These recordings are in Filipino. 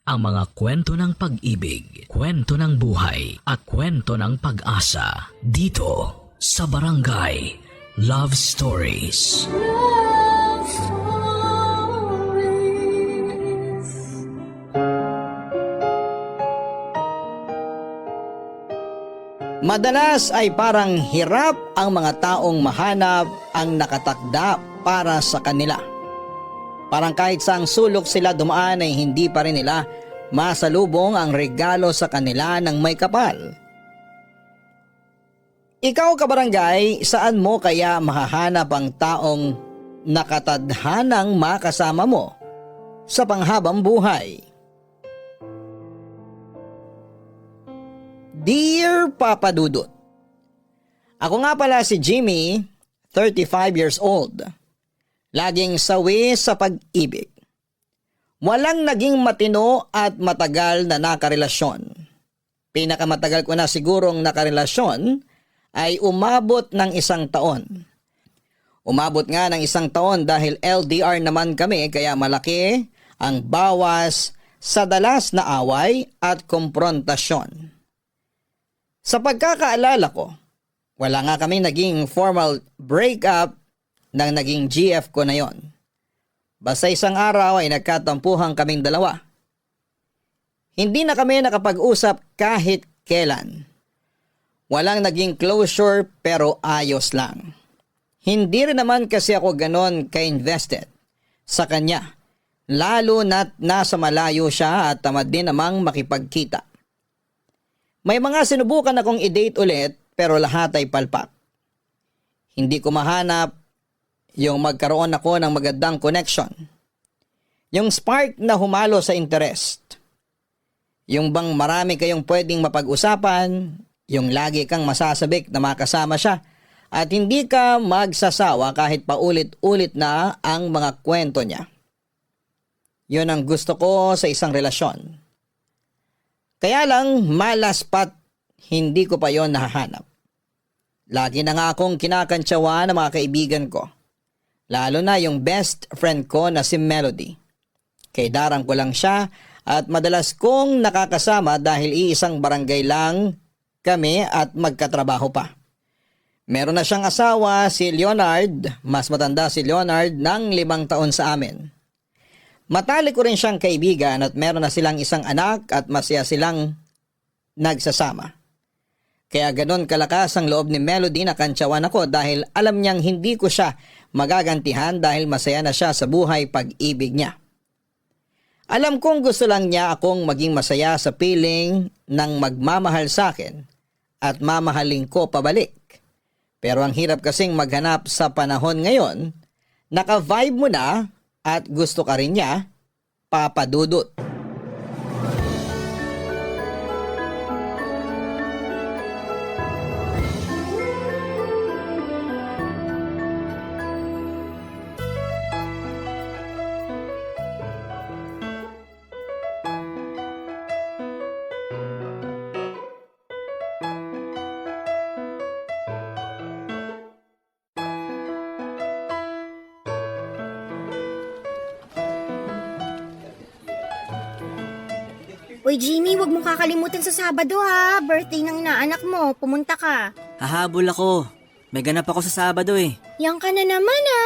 Ang mga kwento ng pag-ibig, kwento ng buhay, at kwento ng pag-asa dito sa Barangay Love Stories. Love Stories. Madalas ay parang hirap ang mga taong mahanap ang nakatakda para sa kanila. Parang kahit saang sulok sila dumaan ay hindi pa rin nila masalubong ang regalo sa kanila ng may kapal. Ikaw, kabarangay, saan mo kaya mahahanap ang taong nakatadhanang makasama mo sa panghabang buhay? Dear Papa Dudut, ako nga pala si Jimmy, 35 years old. Laging sawi sa pag-ibig. Walang naging matino at matagal na nakarelasyon. Pinakamatagal ko na sigurong nakarelasyon ay umabot ng 1 taon. Umabot nga ng 1 taon dahil LDR naman kami kaya malaki ang bawas sa dalas na away at komprontasyon. Sa pagkakaalala ko, wala nga kami naging formal breakup nang naging GF ko na yon. Basta isang araw ay nagkatampuhan kaming dalawa. Hindi na kami nakapag-usap kahit kailan. Walang naging closure pero ayos lang. Hindi rin naman kasi ako ganon ka-invested sa kanya. Lalo na't nasa malayo siya at tamad din namang makipagkita. May mga sinubukan akong i-date ulit pero lahat ay palpak. Hindi ko mahanap yung magkaroon ako ng magandang connection. Yung spark na humalo sa interest. Yung bang marami kayong pwedeng mapag-usapan, yung lagi kang masasabik na makasama siya at hindi ka magsasawa kahit paulit-ulit na ang mga kwento niya. Yun ang gusto ko sa isang relasyon. Kaya lang malaspat, hindi ko pa yon nahahanap. Lagi na nga akong kinakantsawa ng mga kaibigan ko. Lalo na yung best friend ko na si Melody. Kay darang ko lang siya at madalas kong nakakasama dahil iisang barangay lang kami at magkatrabaho pa. Meron na siyang asawa, si Leonard. Mas matanda si Leonard ng 5 taon sa amin. Matalik ko rin siyang kaibigan at meron na silang isang anak at masaya silang nagsasama. Kaya ganon kalakas ang loob ni Melody na kantsawan ako dahil alam niyang hindi ko siya magagantihan dahil masaya na siya sa buhay pag-ibig niya. Alam kong gusto lang niya akong maging masaya sa piling ng magmamahal sa akin at mamahalin ko pabalik. Pero ang hirap kasing maghanap sa panahon ngayon, naka-vibe mo na at gusto ka rin niya, Papa Dudut. Uy Jimmy, wag mo kakalimutan sa Sabado ha. Birthday ng inaanak mo. Pumunta ka. Hahabol ako. May ganap ako sa Sabado eh. Yan ka na naman ha.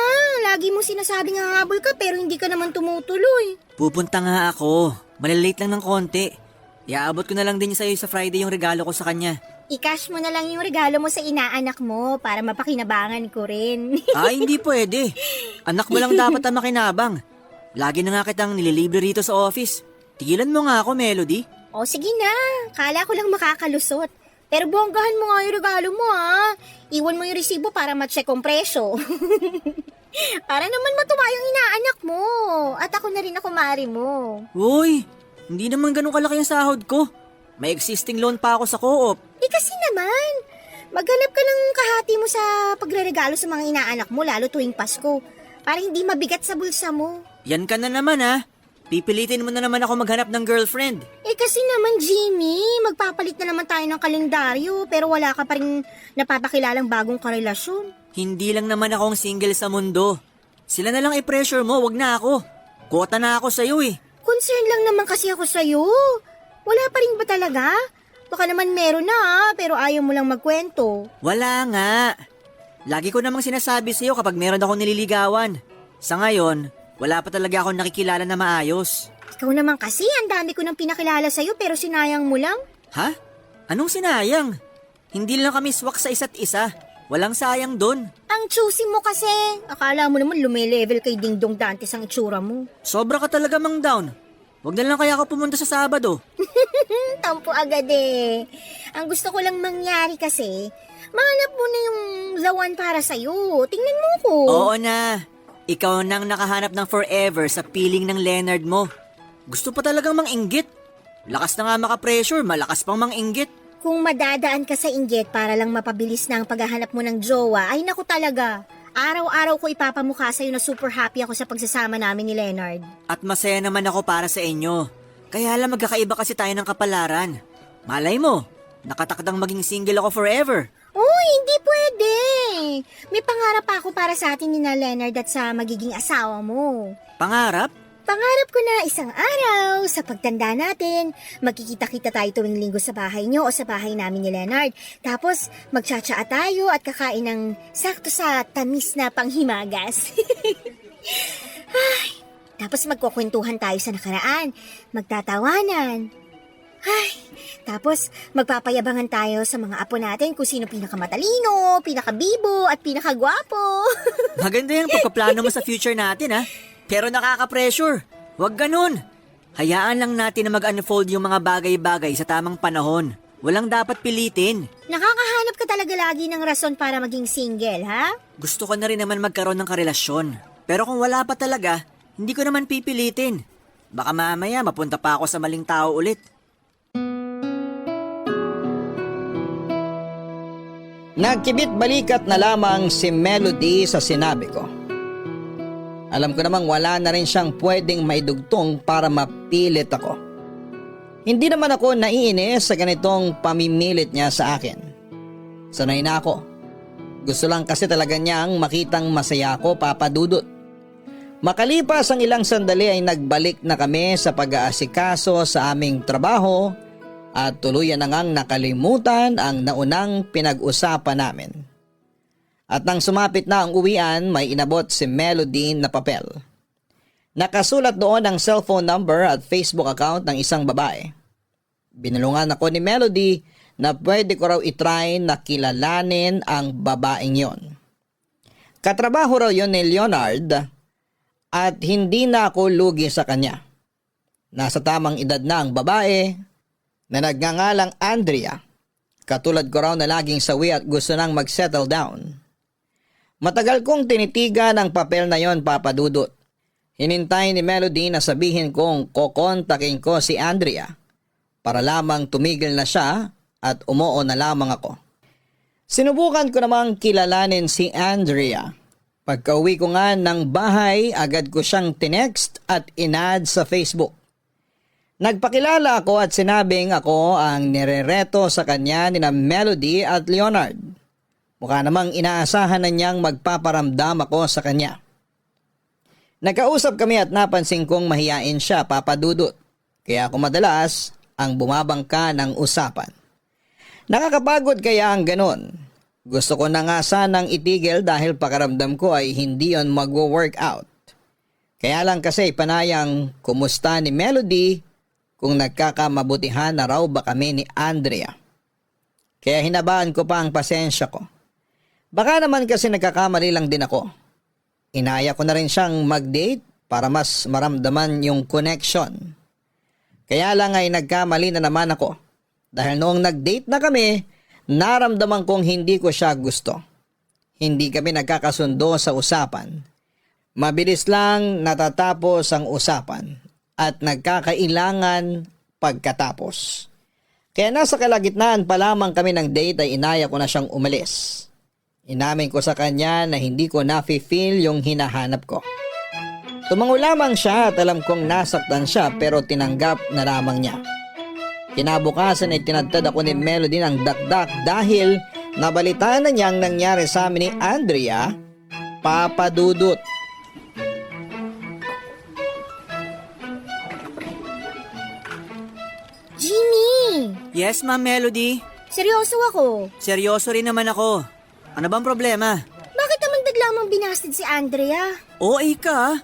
Lagi mo sinasabing hahabol ka pero hindi ka naman tumutuloy. Pupunta nga ako. Malilate lang ng konti. Iaabot ko na lang din sa'yo sa Friday yung regalo ko sa kanya. I-cash mo na lang yung regalo mo sa inaanak mo para mapakinabangan ko rin. Ay, hindi pwede. Anak mo lang dapat ang makinabang. Lagi na nga kitang nililibre rito sa office. Tigilan mo nga ako, Melody. O sige na. Kala ko lang makakalusot. Pero bonggahan mo nga yung regalo mo ha. Iwan mo yung resibo para ma-check ang presyo. Para naman matuwa yung inaanak mo. At ako na rin ako mari mo. Uy, hindi naman ganun kalaki yung sahod ko. May existing loan pa ako sa co-op. Kasi naman, maghanap ka ng kahati mo sa pagre-regalo sa mga inaanak mo lalo tuwing Pasko. Para hindi mabigat sa bulsa mo. Yan ka na naman ha. Pipilitin mo na naman ako maghanap ng girlfriend. Kasi naman Jimmy, magpapalit na naman tayo ng kalendaryo pero wala ka pa rin napapakilalang bagong karelasyon. Hindi lang naman akong single sa mundo. Sila na lang i-pressure mo, wag na ako. Quota na ako sa'yo eh. Concern lang naman kasi ako sa'yo. Wala pa rin ba talaga? Baka naman meron na pero ayaw mo lang magkwento. Wala nga. Lagi ko namang sinasabi sa'yo kapag meron akong nililigawan. Sa ngayon, wala pa talaga akong nakikilala na maayos. Ikaw naman kasi, ang dami ko nang pinakilala sa'yo pero sinayang mo lang. Ha? Anong sinayang? Hindi lang kami swak sa isa't isa. Walang sayang dun. Ang choosy mo kasi. Akala mo naman lumilevel kay Ding Dong Dantes ang itsura mo. Sobra ka talaga, Mang Down. Huwag na lang kaya ako pumunta sa Sabado. Tampo agad eh. Ang gusto ko lang mangyari kasi, mahanap mo na yung the one para sa'yo. Tingnan mo ko. Oo na. Ikaw nang nakahanap ng forever sa piling ng Leonard mo. Gusto pa talagang manginggit. Lakas na nga makapressure, malakas pang manginggit. Kung madadaan ka sa inggit para lang mapabilis na ang paghahanap mo ng jowa, ay naku talaga. Araw-araw ko ipapamukha sa'yo na super happy ako sa pagsasama namin ni Leonard. At masaya naman ako para sa inyo. Kaya lang magkakaiba kasi tayo ng kapalaran. Malay mo, nakatakdang maging single ako forever. Uy, hindi pwede. May pangarap pa ako para sa atin ni na Leonard at sa magiging asawa mo. Pangarap? Pangarap ko na isang araw, sa pagtanda natin, magkikita-kita tayo tuwing linggo sa bahay niyo o sa bahay namin ni Leonard. Tapos, magtsatsaa tayo at kakain ng sakto sa tamis na panghimagas. Ay, tapos magkukwentuhan tayo sa nakaraan, magtatawanan. Ay, tapos magpapayabangan tayo sa mga apo natin kung sino pinakamatalino, pinakabibo at pinakagwapo. Maganda yung pagpaplano mo sa future natin, ha? Pero nakaka-pressure. Huwag ganun. Hayaan lang natin na mag-unfold yung mga bagay-bagay sa tamang panahon. Walang dapat pilitin. Nakakahanap ka talaga lagi ng rason para maging single, ha? Gusto ko na rin naman magkaroon ng karelasyon. Pero kung wala pa talaga, hindi ko naman pipilitin. Baka mamaya mapunta pa ako sa maling tao ulit. Nagkibit balikat na lamang si Melody sa sinabi ko. Alam ko namang wala na rin siyang pwedeng maidugtong para mapilit ako. Hindi naman ako naiinis sa ganitong pamimilit niya sa akin. Sanay na ako. Gusto lang kasi talaga niyang makitang masaya ako, Papa Dudut. Makalipas ang ilang sandali ay nagbalik na kami sa pag-aasikaso sa aming trabaho at tuluyan na ngang nakalimutan ang naunang pinag-usapan namin. At nang sumapit na ang uwian, may inabot si Melody na papel. Nakasulat doon ang cellphone number at Facebook account ng isang babae. Binulungan ako ni Melody na pwede ko raw itry na kilalanin ang babaeng yon. Katrabaho raw yon ni Leonard at hindi na ako lugi sa kanya. Nasa tamang edad na ang babae na nagngangalang Andrea. Katulad ko raw na laging sawi at gusto nang mag-settle down. Matagal kong tinitigan ang papel na yon, Papa Dudut. Hinintay ni Melody na sabihin kong kokontakin ko si Andrea para lamang tumigil na siya at umuo na lamang ako. Sinubukan ko namang kilalanin si Andrea. Pagka-uwi ko nga ng bahay, agad ko siyang tinext at in-add sa Facebook. Nagpakilala ako at sinabing ako ang nirereto sa kanya ni na Melody at Leonard. Mukha namang inaasahan na niyang magpaparamdam ako sa kanya. Nagkausap kami at napansin kong mahiyain siya, Papa Dudut. Kaya ako madalas ang bumabangka ng usapan. Nakakapagod kaya ang ganon. Gusto ko na nga sanang itigil dahil pakaramdam ko ay hindi yon magwo-workout. Kaya lang kasi panayang kumusta ni Melody kung nagkakamabutihan na raw ba kami ni Andrea. Kaya hinabaan ko pa ang pasensya ko. Baka naman kasi nagkakamali lang din ako. Inaya ko na rin siyang mag-date para mas maramdaman yung connection. Kaya lang ay nagkamali na naman ako. Dahil noong nag-date na kami, naramdaman kong hindi ko siya gusto. Hindi kami nagkakasundo sa usapan. Mabilis lang natatapos ang usapan at nagkakailangan pagkatapos. Kaya nasa kalagitnaan pa lamang kami ng date ay inaya ko na siyang umalis. Inamin ko sa kanya na hindi ko nafe-feel yung hinahanap ko. Tumango lamang siya at alam kong nasaktan siya pero tinanggap na lamang niya. Kinabukasan ay tinadtad ako ni Melody ng dakdak dahil nabalitaan na niyang nangyari sa amin ni Andrea, Papa Dudut. Yes, Ma'am Melody. Seryoso ako. Seryoso rin naman ako. Ano bang problema? Bakit naman bigla mong binasted si Andrea? OA ka ah.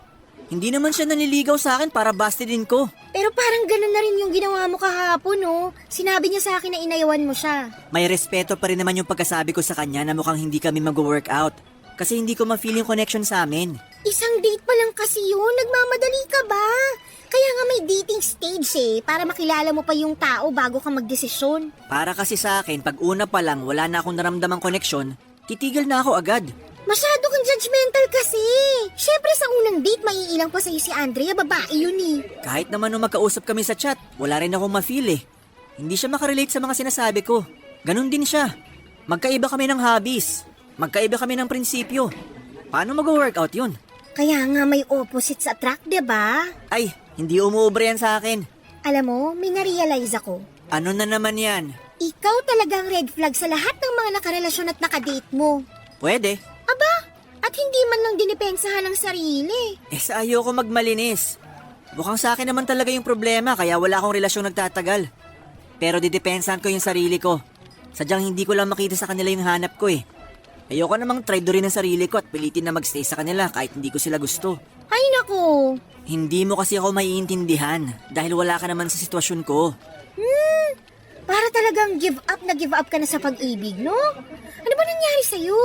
Hindi naman siya naniligaw sa akin para bastidin ko. Pero parang ganun na rin yung ginawa mo kahapon, no? Sinabi niya sa akin na inayawan mo siya. May respeto pa rin naman yung pagkasabi ko sa kanya na mukhang hindi kami mag-workout. Kasi hindi ko ma-feel yung connection sa amin. Isang date pa lang kasi yun. Nagmamadali ka ba? Kaya nga may dating stage para makilala mo pa yung tao bago ka magdesisyon. Para kasi sa akin, pag una pa lang wala na akong naramdamang connection, titigil na ako agad. Masyado kang judgmental kasi. Syempre sa unang date, maiilang pa sa'yo si Andrea, babae yun eh. Kahit naman nung magkausap kami sa chat, wala rin akong ma-feel eh. Hindi siya makarelate sa mga sinasabi ko. Ganon din siya. Magkaiba kami ng hobbies. Magkaiba kami ng prinsipyo. Paano mag-workout yun? Kaya nga may opposites attract, diba? Ay, hindi umuubre yan sa akin. Alam mo, may narealize ako. Ano na naman yan? Ikaw talagang red flag sa lahat ng mga nakarelasyon at nakadate mo. Pwede. Aba, at hindi man lang dinipensahan ng sarili. Sa ayoko magmalinis. Mukhang sa akin naman talaga yung problema kaya wala akong relasyong nagtatagal. Pero didepensahan ko yung sarili ko. Sadyang hindi ko lang makita sa kanila yung hanap ko eh. Ayoko namang traidorin ang sarili ko at pilitin na magstay sa kanila kahit hindi ko sila gusto. Ay nako. Hindi mo kasi ako maiintindihan dahil wala ka naman sa sitwasyon ko. Para talagang give up ka na sa pag-ibig, no? Ano ba nangyari sa'yo?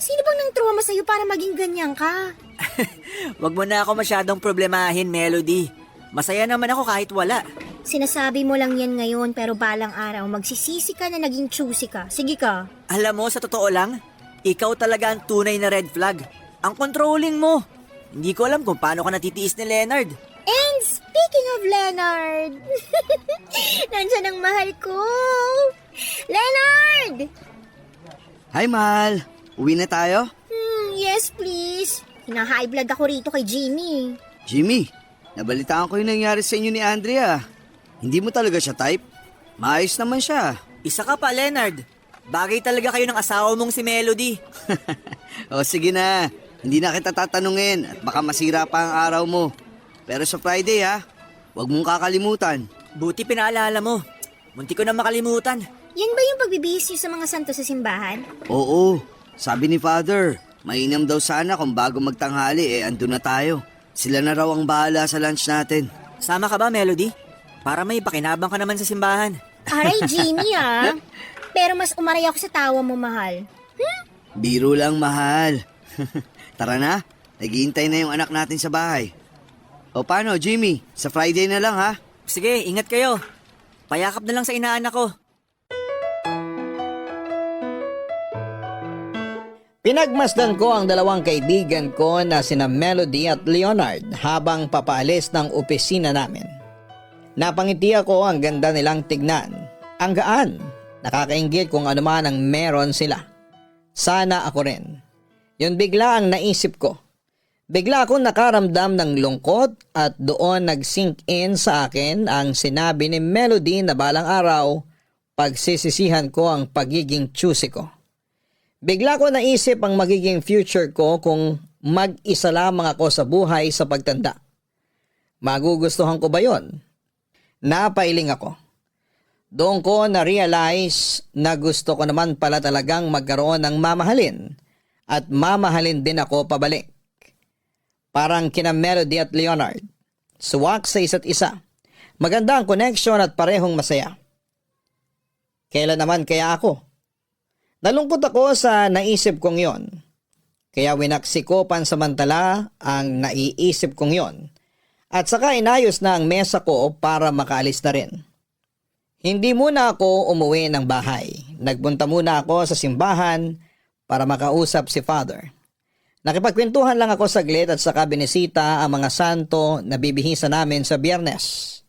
Sino bang nang trauma sa'yo para maging ganyan ka? Wag mo na ako masyadong problemahin, Melody. Masaya naman ako kahit wala. Sinasabi mo lang yan ngayon pero balang araw magsisisi ka na naging choosy ka. Sige ka. Alam mo, sa totoo lang, ikaw talaga ang tunay na red flag. Ang controlling mo. Hindi ko alam kung paano ka natitiis ni Leonard. And speaking of Leonard, nandiyan ang mahal ko. Leonard! Hi, Mahal. Uwi na tayo? Yes please. Hina-high blood ako rito kay Jimmy. Jimmy, nabalitaan ko yung nangyari sa inyo ni Andrea. Hindi mo talaga siya type? Maayos naman siya. Isa ka pa, Leonard. Bagay talaga kayo ng asawa mong si Melody. O sige na, hindi na kita tatanungin at baka masira pa ang araw mo. Pero sa Friday ha, huwag mong kakalimutan. Buti pinaalala mo. Munti ko na makalimutan. Yan ba yung pagbibihis niyo sa mga santo sa simbahan? Oo, sabi ni Father, mainam daw sana kung bago magtanghali andun na tayo. Sila na raw ang bahala sa lunch natin. Sama ka ba, Melody? Para may pakinabang ka naman sa simbahan. Aray, Jimmy Pero mas umaray ako sa tawa mo, mahal. Biro lang, Mahal. Tara na, naghihintay na yung anak natin sa bahay. O paano, Jimmy? Sa Friday na lang ha? Sige, ingat kayo. Payakap na lang sa inaanak ko. Pinagmasdan ko ang dalawang kaibigan ko na sina Melody at Leonard habang papaalis ng opisina namin. Napangiti ako, ang ganda nilang tignan. Ang gaan, nakakainggit kung ano man ang meron sila. Sana ako rin. Yun bigla ang naisip ko. Bigla akong nakaramdam ng lungkot at doon nag-sink in sa akin ang sinabi ni Melody na balang araw pagsisisihan ko ang pagiging choosy ko. Bigla ko naisip ang magiging future ko kung mag-isa lamang ako sa buhay sa pagtanda. Magugustuhan ko ba yon? Napailing ako. Doon ko na-realize na gusto ko naman pala talagang magkaroon ng mamahalin at mamahalin din ako pabalik. Parang kina Melody at Leonard. Suwak sa isa't isa. Maganda ang connection at parehong masaya. Kailan naman kaya ako? Nalungkot ako sa naisip kong yon. Kaya winaksi ko pansamantala ang naiisip kong yon. At saka inayos na ang mesa ko para makaalis na rin. Hindi muna ako umuwi ng bahay. Nagpunta muna ako sa simbahan para makausap si Father. Nakipagkwentuhan lang ako saglit at saka binisita ang mga santo na bibihisan namin sa Biyernes.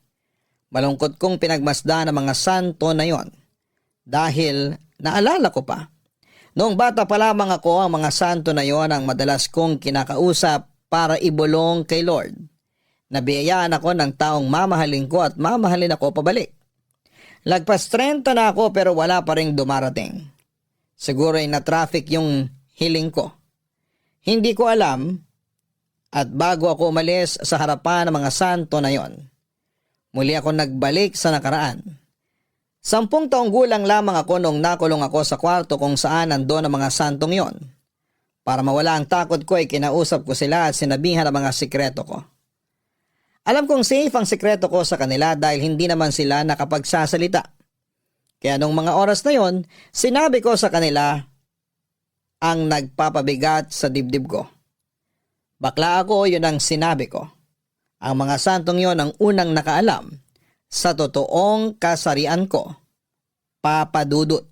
Malungkot kong pinagmasdan ang mga santo na yon. Dahil naalala ko pa. Noong bata pa lamang ako, ang mga santo na yon ang madalas kong kinakausap para ibulong kay Lord. Nabiyayaan ako ng taong mamahalin ko at mamahalin ako pabalik. Lagpas 30 na ako pero wala pa ring dumarating. Siguro ay na-traffic yung hiling ko. Hindi ko alam at bago ako umalis sa harapan ng mga santo na yon, muli ako nagbalik sa nakaraan. 10 taong gulang lamang ako nung nakulong ako sa kwarto kung saan nandoon ang mga santong yon. Para mawala ang takot ko ay kinausap ko sila at sinabihan ang mga sikreto ko. Alam kong safe ang sikreto ko sa kanila dahil hindi naman sila nakapagsasalita. Kaya nung mga oras na yon, sinabi ko sa kanila ang nagpapabigat sa dibdib ko. Bakla ako, yun ang sinabi ko. Ang mga santong yon ang unang nakaalam sa totoong kasarian ko. Papa Dudut.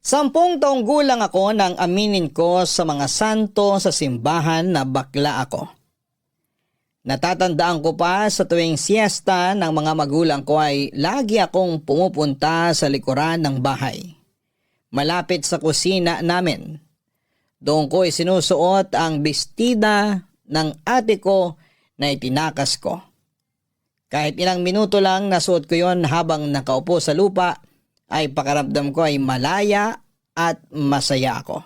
Sampung taong gulang ako nang aminin ko sa mga santo sa simbahan na bakla ako. Natatandaan ko pa sa tuwing siesta ng mga magulang ko ay lagi akong pumupunta sa likuran ng bahay. Malapit sa kusina namin. Doon ko isinusuot ang bestida ng ate ko na itinakas ko. Kahit ilang minuto lang nasuot ko yon habang nakaupo sa lupa, ay pakaramdam ko ay malaya at masaya ako.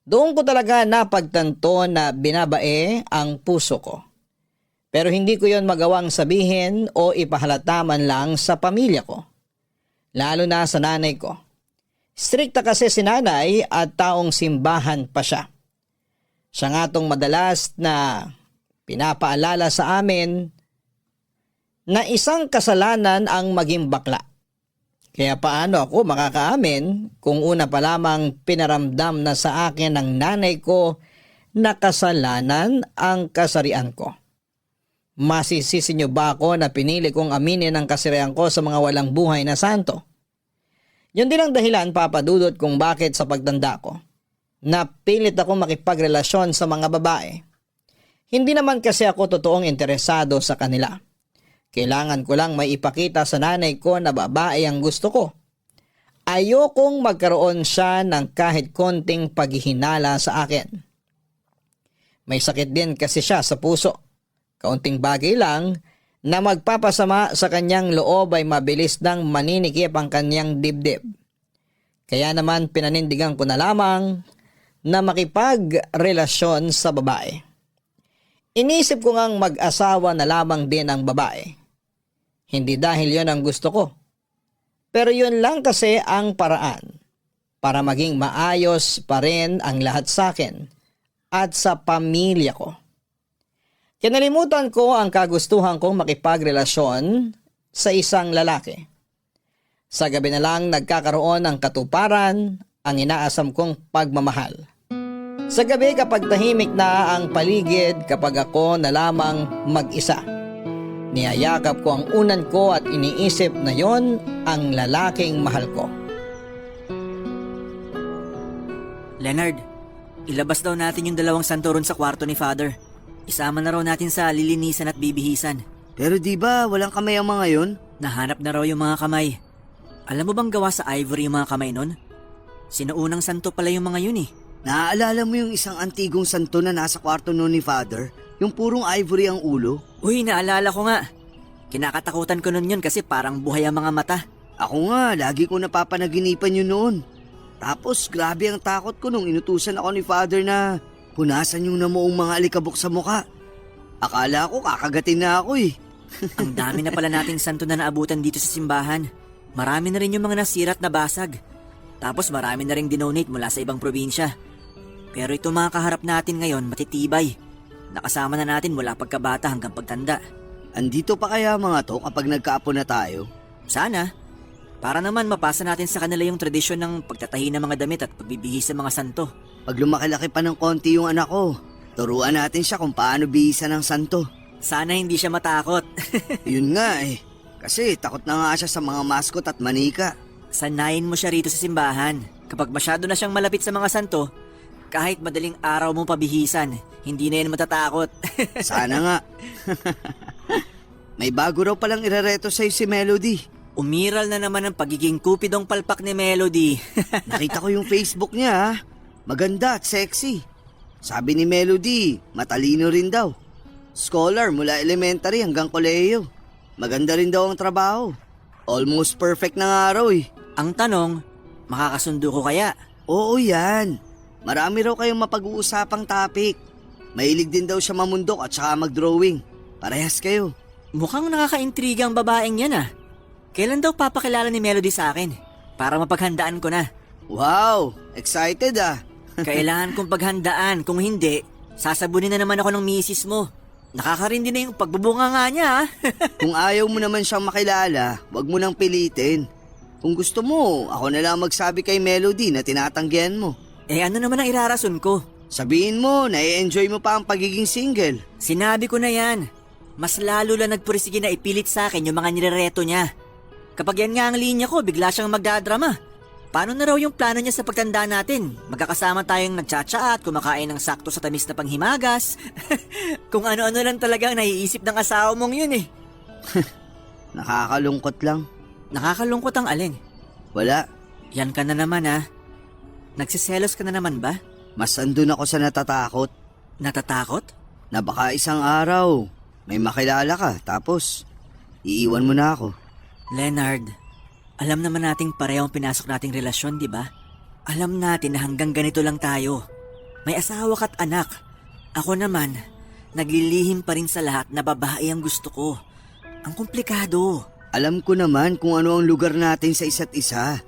Doon ko talaga napagtanto na binabae ang puso ko. Pero hindi ko yon magawang sabihin o ipahalata man lang sa pamilya ko. Lalo na sa nanay ko. Strikta kasi si nanay at taong simbahan pa siya. Siya nga tong madalas na pinapaalala sa amin na isang kasalanan ang maging bakla. Kaya paano ako makakaamin kung una pa lamang pinaramdam na sa akin ng nanay ko na kasalanan ang kasarian ko? Masisisi niyo ba ako na pinili kong aminin ang kasarian ko sa mga walang buhay na santo? Yun din ang dahilan, Papa Dudut, kung bakit sa pagtanda ko napilit ako makipagrelasyon sa mga babae. Hindi naman kasi ako totoong interesado sa kanila. Kailangan ko lang may ipakita sa nanay ko na babae ang gusto ko. Ayokong magkaroon siya ng kahit konting paghihinala sa akin. May sakit din kasi siya sa puso. Kaunting bagay lang na magpapasama sa kanyang loob ay mabilis nang maninikip ang kanyang dibdib. Kaya naman pinanindigan ko na lamang na makipagrelasyon sa babae. Inisip ko ngang mag-asawa na lamang din ang babae. Hindi dahil yon ang gusto ko. Pero yun lang kasi ang paraan para maging maayos pa rin ang lahat sa akin at sa pamilya ko. Kinalimutan ko ang kagustuhan kong makipagrelasyon sa isang lalaki. Sa gabi na lang nagkakaroon ng katuparan ang inaasam kong pagmamahal. Sa gabi kapag tahimik na ang paligid, kapag ako na lamang mag-isa. Niyayakap ko ang unan ko at iniisip na yon ang lalaking mahal ko. Leonard, ilabas daw natin yung 2 santo ron sa kwarto ni Father. Isama na raw natin sa lilinisan at bibihisan. Pero di ba walang kamay ang mga yun? Nahanap na raw yung mga kamay. Alam mo bang gawa sa ivory yung mga kamay nun? Sinuunang santo pala yung mga yun eh. Naaalala mo yung isang antigong santo na nasa kwarto noon ni Father? Yung purong ivory ang ulo? Uy, naalala ko nga. Kinakatakutan ko nun yun kasi parang buhay ang mga mata. Ako nga, lagi ko napapanaginipan yun noon. Tapos grabe ang takot ko nung inutusan ako ni Father na punasan yung namuong mga alikabok sa muka. Akala ko kakagatin na ako eh. Ang dami na pala nating santo na naabutan dito sa simbahan. Marami na rin yung mga nasira at nabasag. Tapos marami na rin dinonate mula sa ibang probinsya. Pero ito mga kaharap natin ngayon matitibay. Nakasama na natin mula pagkabata hanggang pagtanda. Andito pa kaya mga to kapag nagkaapo na tayo? Sana. Para naman mapasa natin sa kanila yung tradisyon ng pagtatahi ng mga damit at pagbibihis sa mga santo. Pag lumaki-laki pa ng konti yung anak ko, turuan natin siya kung paano bihisan ng santo. Sana hindi siya matakot. Yun nga eh. Kasi takot na nga siya sa mga maskot at manika. Sanayin mo siya rito sa simbahan. Kapag masyado na siyang malapit sa mga santo, kahit madaling araw mong pabihisan, hindi na yan matatakot. Sana nga. May bago raw palang irereto sa'yo si Melody. Umiral na naman ang pagiging kupidong palpak ni Melody. Nakita ko yung Facebook niya ha. Maganda at sexy. Sabi ni Melody, matalino rin daw. Scholar mula elementary hanggang kolehiyo. Maganda rin daw ang trabaho. Almost perfect na nga raw eh. Ang tanong, makakasundo ko kaya? Oo yan. Marami raw kayong mapag-uusapang topic. Mahilig din daw siya mamundok at saka mag-drawing. Parehas kayo. Mukhang nakakaintriga ang babaeng yan ah. Kailan daw papakilala ni Melody sa akin? Para mapaghandaan ko na. Wow, excited ah. Kailangan kong paghandaan. Kung hindi, sasabunin na naman ako ng misis mo. Nakakarindi na yung pagbubunga nga niya ah. Kung ayaw mo naman siyang makilala, wag mo nang pilitin. Kung gusto mo, ako na lang magsabi kay Melody na tinatanggihan mo. Ano naman ang irarason ko? Sabihin mo, na-enjoy mo pa ang pagiging single. Sinabi ko na yan. Mas lalo lang nagpursige na ipilit sa akin yung mga nirereto niya. Kapag yan nga ang linya ko, bigla siyang magdadrama. Paano na raw yung plano niya sa pagtanda natin? Magkakasama tayong nagtsatsa at kumakain ng sakto sa tamis na panghimagas. Kung ano-ano lang talaga ang naiisip ng asawa mong yun eh. Nakakalungkot lang. Nakakalungkot ang alin. Wala, Yan ka na naman ah. Nagsiselos ka na naman ba? mas andun ako sa natatakot. Natatakot? Na baka isang araw, may makilala ka, tapos iiwan mo na ako. Leonard, alam naman nating parehong pinasok nating relasyon, di ba? Alam natin na hanggang ganito lang tayo. May asawa ka't anak. Ako naman, naglilihim pa rin sa lahat na babae ang gusto ko. Ang komplikado. Alam ko naman kung ano ang lugar natin sa isa't isa.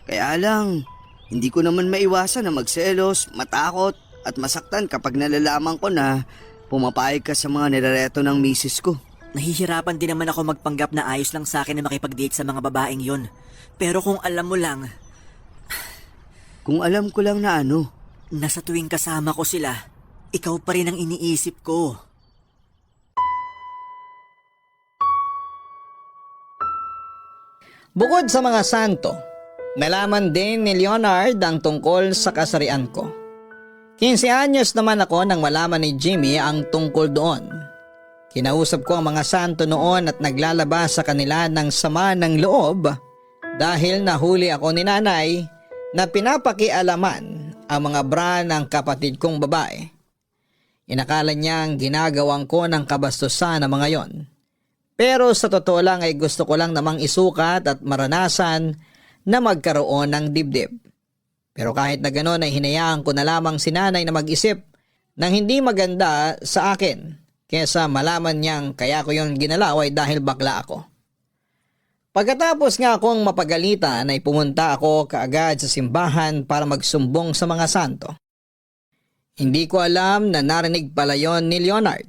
Kaya lang, hindi ko naman maiwasan na magselos, matakot at masaktan kapag nalalaman ko na pumapayag ka sa mga nirereto ng misis ko. Nahihirapan din naman ako magpanggap na ayos lang sa akin na makipag-date sa mga babaeng yon. Pero kung alam mo lang, Kung alam ko lang na ano, na sa tuwing kasama ko sila, ikaw pa rin ang iniisip ko. Bukod sa mga santo, nalaman din ni Leonard ang tungkol sa kasarian ko. 15 anyos naman ako nang malaman ni Jimmy ang tungkol doon. Kinausap ko ang mga santo noon at naglalabas sa kanila ng sama ng loob dahil nahuli ako ni nanay na pinapakialaman ang mga bra ng kapatid kong babae. Inakala niyang ginagawang ko ng kabastusan ng mga yon. Pero sa totoo lang ay gusto ko lang namang isukat at maranasan na magkaroon ng dibdib. Pero kahit na gano'n ay hinayaan ko na lamang si nanay na mag-isip ng hindi maganda sa akin kesa malaman niyang kaya ko yung ginalaw ay dahil bakla ako. Pagkatapos nga akong mapagalitan ay pumunta ako kaagad sa simbahan para magsumbong sa mga santo. Hindi ko alam na narinig pala yon ni Leonard.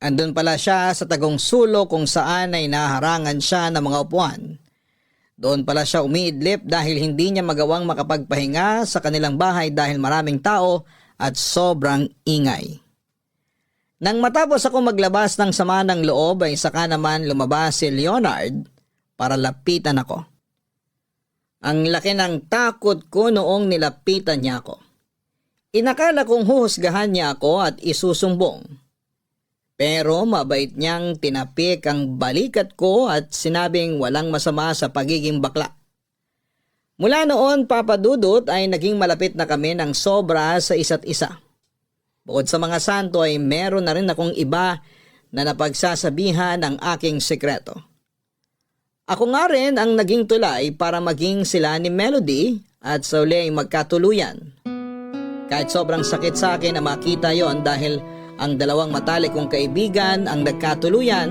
Andun pala siya sa tagong sulo kung saan ay naharangan siya ng mga upuan. Doon pala siya umiidlip dahil hindi niya magawang makapagpahinga sa kanilang bahay dahil maraming tao at sobrang ingay. Nang matapos ako maglabas ng sama ng loob ay saka naman lumabas si Leonard para lapitan ako. Ang laki ng takot ko noong nilapitan niya ako. Inakala kong huhusgahan niya ako at isusumbong. Pero mabait niyang tinapik ang balikat ko at sinabing walang masama sa pagiging bakla. Mula noon, Papa Dudut, ay naging malapit na kami ng sobra sa isa't isa. Bukod sa mga santo ay meron na rin akong iba na napagsasabihan ng aking sekreto. Ako nga rin ang naging tulay para maging sila ni Melody at sa uli ay magkatuluyan. Kahit sobrang sakit sa akin na makita yon dahil ang dalawang matalik kong kaibigan ang nagkatuluyan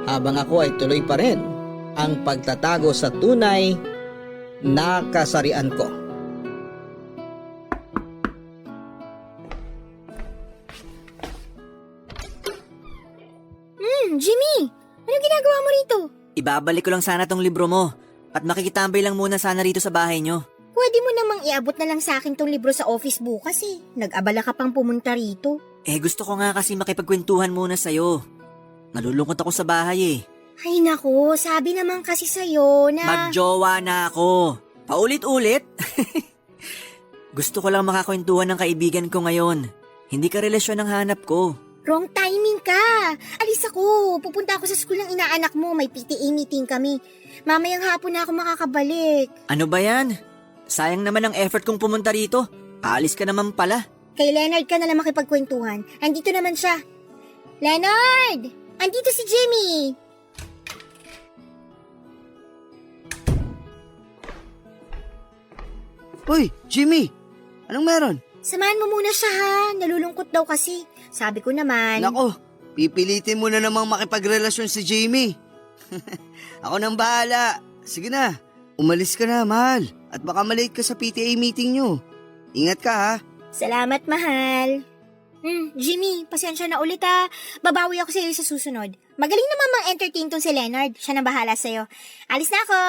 habang ako ay tuloy pa rin ang pagtatago sa tunay na kasarian ko. Jimmy! Anong ginagawa mo rito? Ibabalik ko lang sana tong libro mo at makikitambay lang muna sana rito sa bahay nyo. Pwede mo namang iabot na lang sa akin tong libro sa office bukas eh. Nag-abala ka pang pumunta rito. Gusto ko nga kasi makipagkwentuhan muna sa'yo. Nalulungkot ako sa bahay eh. Ay nako, sabi naman kasi sa'yo na... Magjowa na ako. Paulit-ulit. Gusto ko lang makakwentuhan ng kaibigan ko ngayon. Hindi ka relasyon ang hanap ko. Wrong timing ka. Alis ako. Pupunta ako sa school ng inaanak mo. May PTA meeting kami. Mamayang hapon na ako makakabalik. Ano ba yan? Sayang naman ang effort kong pumunta rito. Aalis ka naman pala. Kay Leonard ka na lang makipagkwentuhan. Andito naman siya. Leonard! Andito si Jimmy! Uy, Jimmy! Anong meron? Samahan mo muna siya ha. Nalulungkot daw kasi. Sabi ko naman... Nako, Pipilitin mo na namang makipagrelasyon si Jamie. Ako nang bahala. Sige na, umalis ka na, mahal. At baka malate ka sa PTA meeting nyo. Ingat ka ha. Salamat, mahal. Jimmy, pasensya na ulit ha. Babawi ako sa'yo sa susunod. Magaling naman mang-entertain tong si Leonard. Siya na bahala sa'yo. Alis na ako.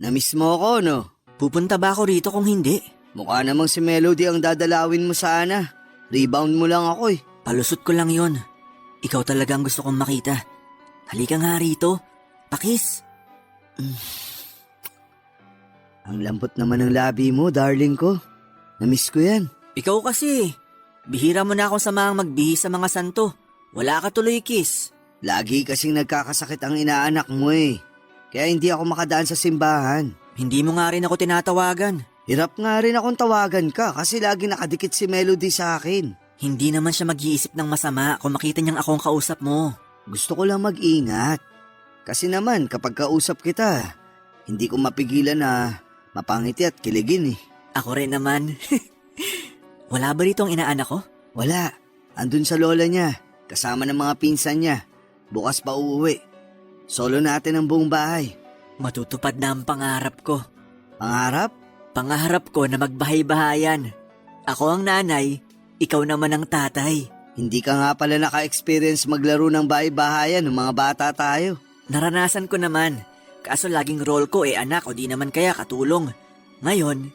Namiss mo ako, no? Pupunta ba ako rito kung hindi? Mukha namang si Melody ang dadalawin mo sana. Rebound mo lang ako eh. Palusot ko lang yon. Ikaw talaga ang gusto kong makita. Halika nga rito. Pakis. Ang lambot naman ng labi mo, darling ko. Namiss ko yan. Ikaw kasi. Bihira mo na akong samahang magbihis sa mga santo. Wala ka tuloy, kiss. Lagi kasing nagkakasakit ang inaanak mo eh. Kaya hindi ako makadaan sa simbahan. Hindi mo nga rin ako tinatawagan. Hirap nga rin akong tawagan ka kasi lagi nakadikit si Melody sa akin. Hindi naman siya mag-iisip ng masama kung makita niyang ako ang kausap mo. Gusto ko lang mag-ingat. Kasi naman kapag kausap kita, hindi ko mapigilan na mapangiti at kiligin eh. Ako rin naman. Wala ba rito ang inaanak ko? Wala. Andun sa lola niya, kasama ng mga pinsan niya. Bukas pa uuwi. Solo natin ang buong bahay. Matutupad na ang pangarap ko. Pangarap? Pangarap ko na magbahay-bahayan. Ako ang nanay, ikaw naman ang tatay. Hindi ka nga pala naka-experience maglaro ng bahay-bahayan ng mga bata tayo. Naranasan ko naman. Kaso laging role ko anak o di naman kaya katulong. Ngayon,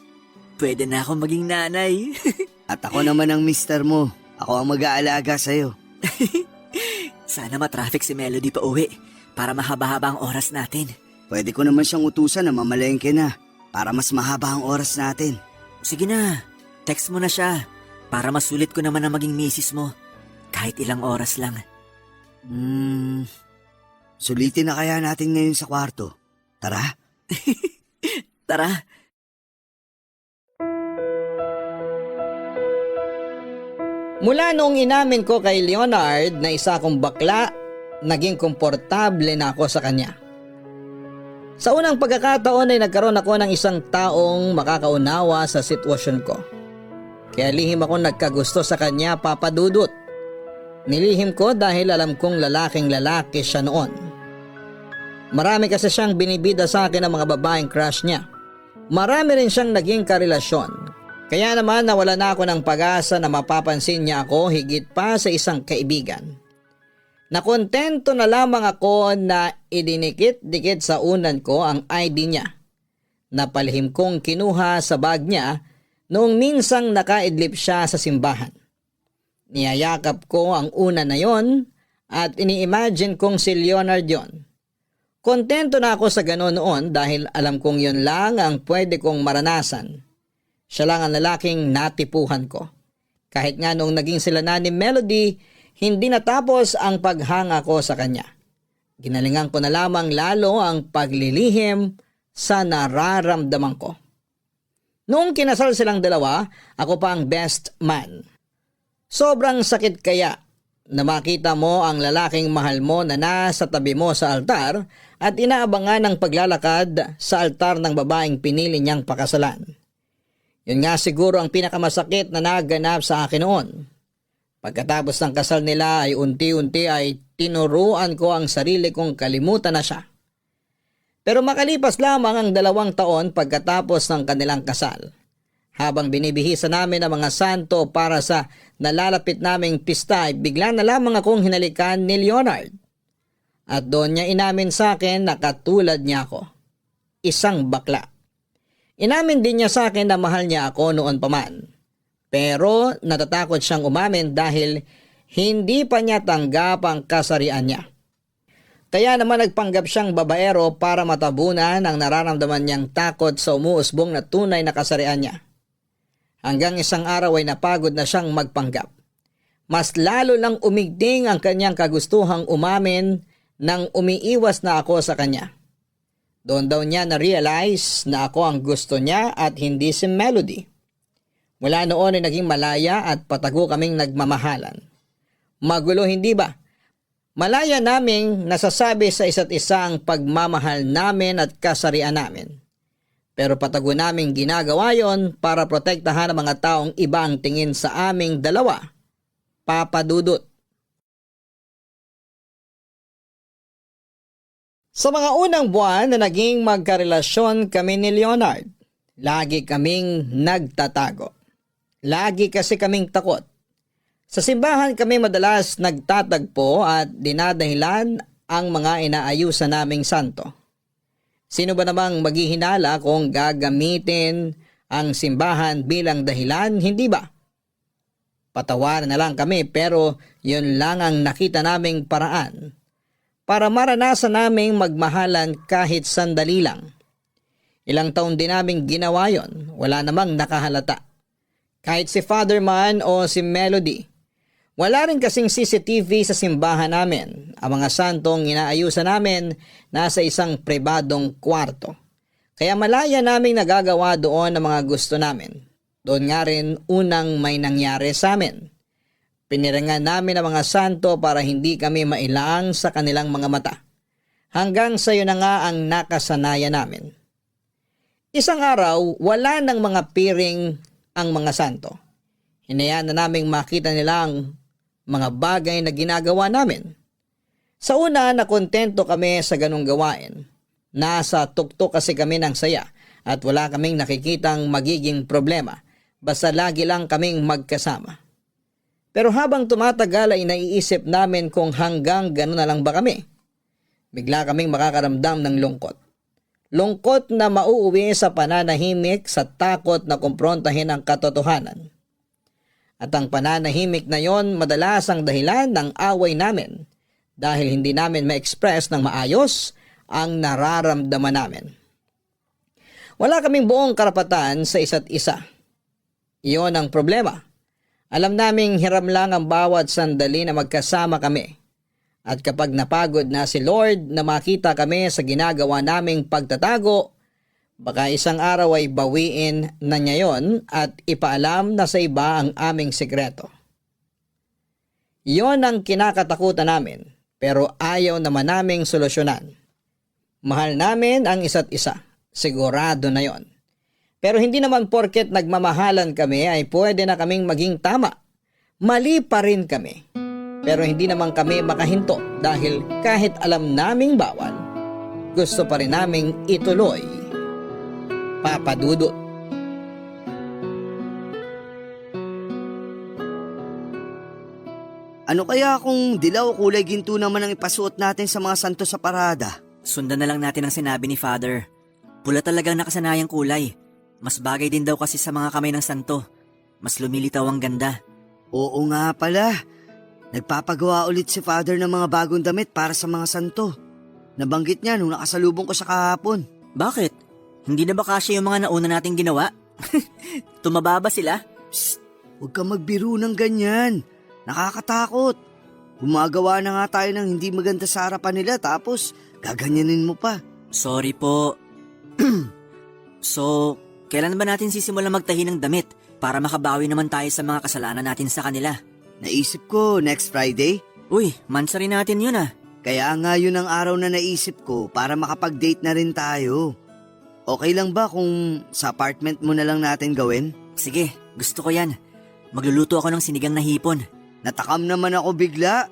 pwede na ako maging nanay. At ako naman ang mister mo. Ako ang mag-aalaga sa'yo. Sana matraffic si Melody pa uwi para mahaba-haba ang oras natin. Pwede ko naman siyang utusan na mamalengke na para mas mahaba ang oras natin. Sige na, text mo na siya para masulit ko naman ang maging misis mo. Kahit ilang oras lang. Sulitin na kaya natin ngayon sa kwarto. Tara. Tara. Mula noong inamin ko kay Leonard na isa akong bakla, naging komportable na ako sa kanya. Sa unang pagkakataon ay nagkaroon ako ng isang taong makakaunawa sa sitwasyon ko. Kaya lihim ako nagkagusto sa kanya, Papa Dudut. Nilihim ko dahil alam kong lalaking-lalaki siya noon. Marami kasi siyang binibida sa akin ng mga babaeng crush niya. Marami rin siyang naging karelasyon. Kaya naman nawala na ako ng pag-asa na mapapansin niya ako higit pa sa isang kaibigan. Nakontento na lamang ako na idinikit-dikit sa unan ko ang ID niya. Napalihim kong kinuha sa bag niya noong minsang nakaidlip siya sa simbahan. Niyayakap ko ang unan na yon at ini-imagine kong si Leonard yon. Kontento na ako sa ganoon noon dahil alam kong yon lang ang pwede kong maranasan. Siya lang ang lalaking natipuhan ko. Kahit nga noong naging sila na ni Melody, hindi natapos ang paghanga ko sa kanya. Ginalingan ko na lamang lalo ang paglilihim sa nararamdaman ko. Noong kinasal silang dalawa, ako pa ang best man. Sobrang sakit kaya na makita mo ang lalaking mahal mo na nasa tabi mo sa altar at inaabangan ng paglalakad sa altar ng babaeng pinili niyang pakasalan. Yun nga siguro ang pinakamasakit na naganap sa akin noon. Pagkatapos ng kasal nila ay unti-unti ay tinuruan ko ang sarili kong kalimutan na siya. Pero makalipas lamang ang 2 taon pagkatapos ng kanilang kasal. Habang binibihisa namin ang mga santo para sa nalalapit naming pista ay bigla na lamang akong hinalikan ni Leonard. At doon niya inamin sa akin na katulad niya ako. Isang bakla. Inamin din niya sa akin na mahal niya ako noon pa man. Pero natatakot siyang umamin dahil hindi pa niya tanggap ang kasarian niya. Kaya naman nagpanggap siyang babaero para matabunan ang nararamdaman niyang takot sa umuusbong na tunay na kasarian niya. Hanggang isang araw ay napagod na siyang magpanggap. Mas lalo lang umigting ang kanyang kagustuhang umamin nang umiiwas na ako sa kanya. Doon daw niya na-realize na ako ang gusto niya at hindi si Melody. Mula noon ay naging malaya at patago kaming nagmamahalan. Magulo hindi ba? Malaya naming nasasabi sa isa't isa ang pagmamahal namin at kasarian namin. Pero patago naming ginagawa yon para protektahan ang mga taong iba ang tingin sa aming dalawa Papa Dudut. Sa mga unang buwan na naging magkarelasyon kami ni Leonard, lagi kaming nagtatago. Lagi kasi kaming takot. Sa simbahan kami madalas nagtatagpo at dinadahilan ang mga inaayusan naming santo. Sino ba namang maghihinala kung gagamitin ang simbahan bilang dahilan, hindi ba? Patawarin na lang kami pero yun lang ang nakita naming paraan para maranasan naming magmahalan kahit sandali lang. Ilang taon din naming ginawa yon, wala namang nakahalata. Kahit si Father man o si Melody, wala rin kasing CCTV sa simbahan namin. Ang mga santong inaayusan namin nasa isang pribadong kwarto. Kaya malaya naming nagagawa doon ang mga gusto namin. Doon nga rin unang may nangyari sa amin. Piniringan namin ang mga santo para hindi kami mailang sa kanilang mga mata. Hanggang sa yun na nga ang nakasanayan namin. Isang araw, wala ng mga piring ang mga santo. Hinayaan na naming makita nila ang mga bagay na ginagawa namin. Sa una, nakontento kami sa ganong gawain. Nasa tuktok kasi kami ng saya at wala kaming nakikitang magiging problema. Basta lagi lang kaming magkasama. Pero habang tumatagal ay naiisip namin kung hanggang gano'n na lang ba kami. Bigla kaming makakaramdam ng lungkot. Lungkot na mauuwi sa pananahimik sa takot na kumprontahin ang katotohanan. At ang pananahimik na yon madalas ang dahilan ng away namin dahil hindi namin ma-express ng maayos ang nararamdaman namin. Wala kaming buong karapatan sa isa't isa. Iyon ang problema. Alam naming hiram lang ang bawat sandali na magkasama kami. At kapag napagod na si Lord na makita kami sa ginagawa naming pagtatago, baka isang araw ay bawiin na niya yon at ipaalam na sa iba ang aming sekreto. Iyon ang kinakatakutan namin, pero ayaw naman naming solusyonan. Mahal namin ang isa't isa, sigurado na yon. Pero hindi naman porket nagmamahalan kami ay pwede na kaming maging tama. Mali pa rin kami. Pero hindi naman kami makahinto dahil kahit alam naming bawal, gusto pa rin naming ituloy. Papa Dudut. Ano kaya kung dilaw o kulay ginto naman ang ipasuot natin sa mga santo sa parada? Sundan na lang natin ang sinabi ni Father. Pula talagang nakasanayang kulay. Mas bagay din daw kasi sa mga kamay ng santo. Mas lumilitaw ang ganda. Oo nga pala. Nagpapagawa ulit si Father ng mga bagong damit para sa mga santo. Nabanggit niya nung nakasalubong ko sa kahapon. Bakit? Hindi na ba kasya yung mga nauna nating ginawa? Tumaba ba sila? Psst! Huwag ka magbiro ng ganyan. Nakakatakot. Gumagawa na nga tayo ng hindi maganda sa harapan nila tapos gaganyanin mo pa. Sorry po. So, kailan ba natin sisimulan magtahi ng damit para makabawi naman tayo sa mga kasalanan natin sa kanila? Naisip ko next Friday. Uy, mansa rin natin yun ah. Kaya nga yun ang araw na naisip ko para makapag-date na rin tayo. Okay lang ba kung sa apartment mo na lang natin gawin? Sige, gusto ko yan. Magluluto ako ng sinigang na hipon. Natakam naman ako bigla.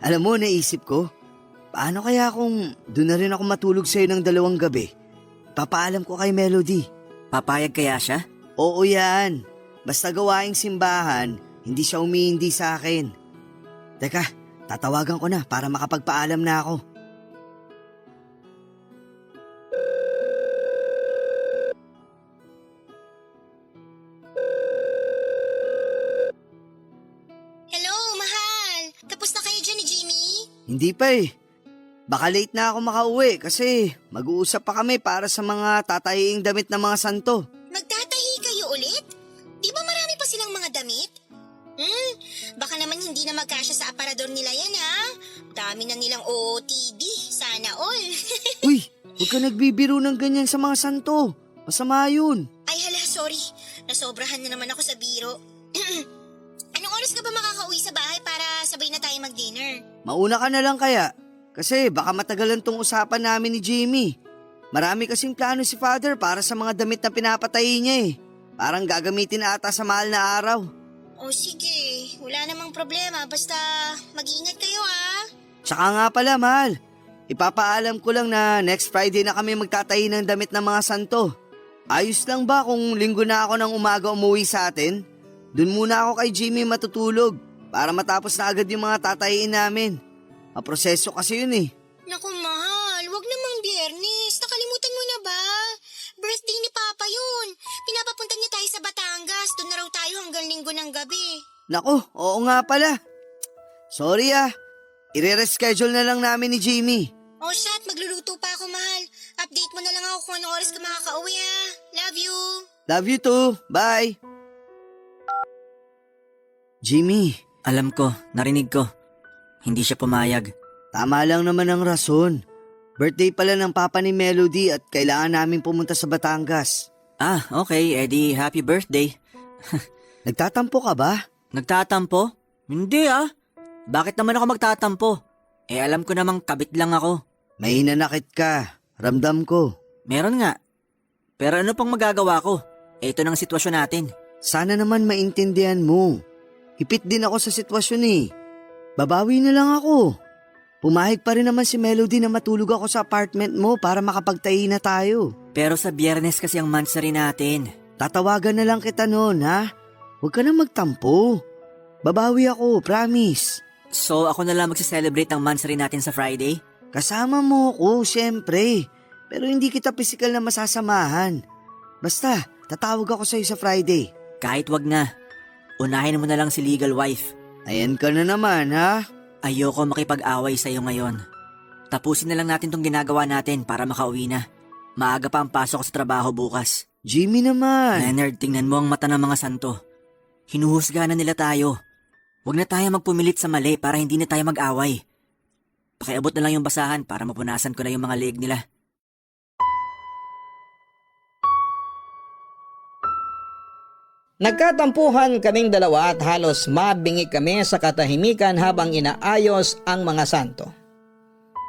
Alam mo, naisip ko, paano kaya kung doon na rin ako matulog sa'yo ng 2 gabi? Papaalam ko kay Melody. Papayag kaya siya? Oo yan. Basta gawaing simbahan, hindi siya umihindi sa akin. Teka, tatawagan ko na para makapagpaalam na ako. Hello, mahal. Tapos na kayo dyan ni Jimmy? Hindi pa eh. Baka late na ako makauwi kasi mag-uusap pa kami para sa mga tatahiing damit ng mga santo. Magtatahi kayo ulit? Di ba marami pa silang mga damit? Baka naman hindi na magkasya sa aparador nila yan ha. Dami na nilang OOTD. Sana all. Uy, huwag ka nagbibiro ng ganyan sa mga santo. Masama yun. Ay hala, sorry. Nasobrahan na naman ako sa biro. Anong oras ka ba makakauwi sa bahay para sabay na tayo mag-dinner? Mauna ka na lang kaya. Kasi baka matagalan tong usapan namin ni Jimmy. Marami kasing plano si Father para sa mga damit na pinapatahi niya eh. Parang gagamitin na ata sa mahal na araw. O sige, wala namang problema. Basta mag-iingat kayo Tsaka nga pala, mahal. Ipapaalam ko lang na next Friday na kami magtatahi ng damit ng mga santo. Ayos lang ba kung linggo na ako ng umaga umuwi sa atin? Doon muna ako kay Jimmy matutulog para matapos na agad yung mga tatahiin namin. Maproseso kasi yun eh. Naku mahal, wag namang Biyernes. Nakalimutan mo na ba? Birthday ni Papa yun. Pinapapunta niya tayo sa Batangas. Doon na raw tayo hanggang linggo ng gabi. Naku, oo nga pala. Sorry ire-reschedule na lang namin ni Jimmy. O shit, magluluto pa ako mahal. Update mo na lang ako kung anong oras ka makakauwi Love you. Love you too. Bye. Jimmy, Alam ko, narinig ko. Hindi siya pumayag. tama lang naman ang rason. Birthday pala ng papa ni Melody at kailangan namin pumunta sa Batangas. Ah, okay, edi happy birthday. Nagtatampo ka ba? Nagtatampo? Hindi Bakit naman ako magtatampo? Alam ko namang kabit lang ako. May hinanakit ka. Ramdam ko. Meron nga. Pero ano pang magagawa ko? Ito ng sitwasyon natin. Sana naman maintindihan mo. Hipit din ako sa sitwasyon eh. Babawi na lang ako. Pumahig pa rin naman si Melody na matulog ako sa apartment mo para makapagtahi na tayo. Pero sa Biyernes kasi ang monthsary natin. Tatawagan na lang kita noon, ha? Huwag ka na magtampo. Babawi ako, promise. So ako na lang magsiselebrate ng monthsary natin sa Friday? Kasama mo ko, syempre. Pero hindi kita pisikal na masasamahan. Basta, tatawag ako sa'yo sa Friday. Kahit wag na. Unahin mo na lang si legal wife. Ayan ka na naman, ha? Ayoko makipag-away sa'yo ngayon. Tapusin na lang natin tong ginagawa natin para makauwi na. Maaga pa ang pasok ko sa trabaho bukas. Jimmy naman. Leonard, tingnan mo ang mata ng mga santo. Hinuhusga na nila tayo. Huwag na tayo magpumilit sa mali para hindi na tayo mag-away. Pakiabot na lang yung basahan para mapunasan ko na yung mga leeg nila. Nagkatampuhan kaming dalawa at halos mabingi kami sa katahimikan habang inaayos ang mga santo.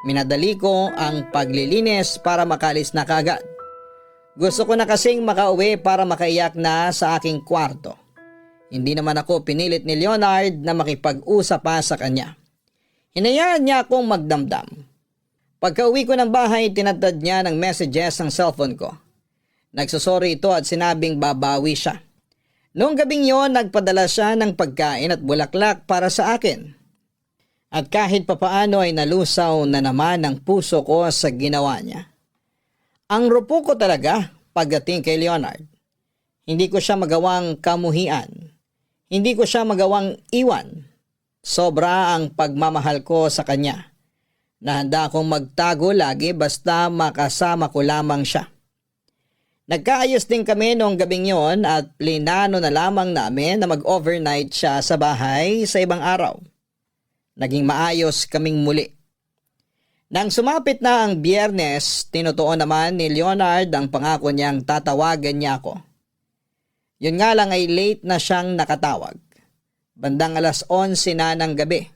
Minadali ko ang paglilinis para makalis na kaagad. Gusto ko na kasing makauwi para makaiyak na sa aking kwarto. Hindi naman ako pinilit ni Leonard na makipag-usap pa sa kanya. Hinayaan niya akong magdamdam. Pagka-uwi ko ng bahay, tinatad niya ng messages ang cellphone ko. Nagsusorry ito at sinabing babawi siya. Noong gabing yon, nagpadala siya ng pagkain at bulaklak para sa akin. At kahit papaano ay nalusaw na naman ang puso ko sa ginawa niya. Ang rupo ko talaga pagdating kay Leonard. Hindi ko siya magawang kamuhian. Hindi ko siya magawang iwan. Sobra ang pagmamahal ko sa kanya. Nahanda akong magtago lagi basta makasama ko lamang siya. Nagkaayos din kami noong gabing yon at plinano na lamang namin na mag-overnight siya sa bahay sa ibang araw. Naging maayos kaming muli. Nang sumapit na ang Biyernes, tinutuon naman ni Leonard ang pangako niyang tatawagan niya ako. Yun nga lang ay late na siyang nakatawag. Bandang 11:00 na ng gabi.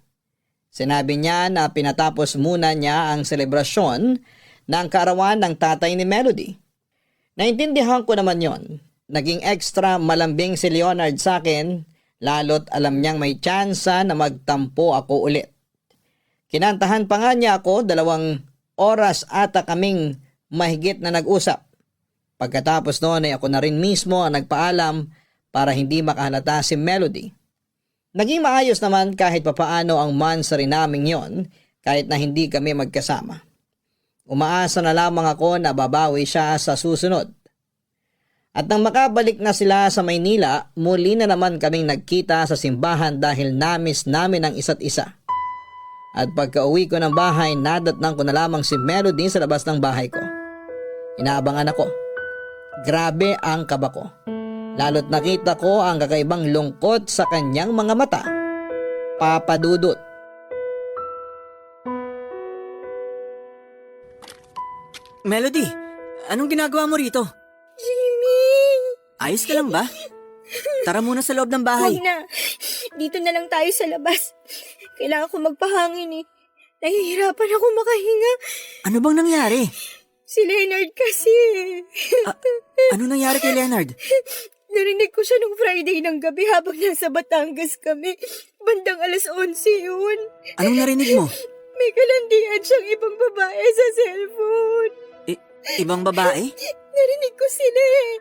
Sinabi niya na pinatapos muna niya ang selebrasyon ng kaarawan ng tatay ni Melody. Naintindihan ko naman yon. Naging extra malambing si Leonard sa akin, lalo't alam niyang may tsansa na magtampo ako ulit. Kinantahan pa nga niya ako, 2 oras ata kaming mahigit na nag-usap. Pagkatapos noon ay ako na rin mismo ang nagpaalam para hindi makahalata si Melody. Naging maayos naman kahit papaano ang monthsary naming yon kahit na hindi kami magkasama. Umaasa na lamang ako na babawi siya sa susunod. At nang makabalik na sila sa Maynila, muli na naman kaming nagkita sa simbahan dahil namiss namin ang isa't isa. At pagka-uwi ko ng bahay, nadatnang ko na lamang si Melody sa labas ng bahay ko. Inaabangan ako. Grabe ang kaba ko. Lalo't nakita ko ang kakaibang lungkot sa kanyang mga mata. Papadudot. Melody, anong ginagawa mo rito? Jimmy! Ayos ka lang ba? Tara muna sa loob ng bahay. Huwag na. Dito na lang tayo sa labas. Kailangan ko magpahangin Nahihirapan ako makahinga. Ano bang nangyari? Si Leonard kasi. Ano nangyari kay Leonard? Narinig ko siya nung Friday ng gabi habang nasa Batangas kami. Bandang 11:11 yun. Anong narinig mo? May kalandian siyang ibang babae sa cellphone. Ibang babae? Narinig ko sila eh.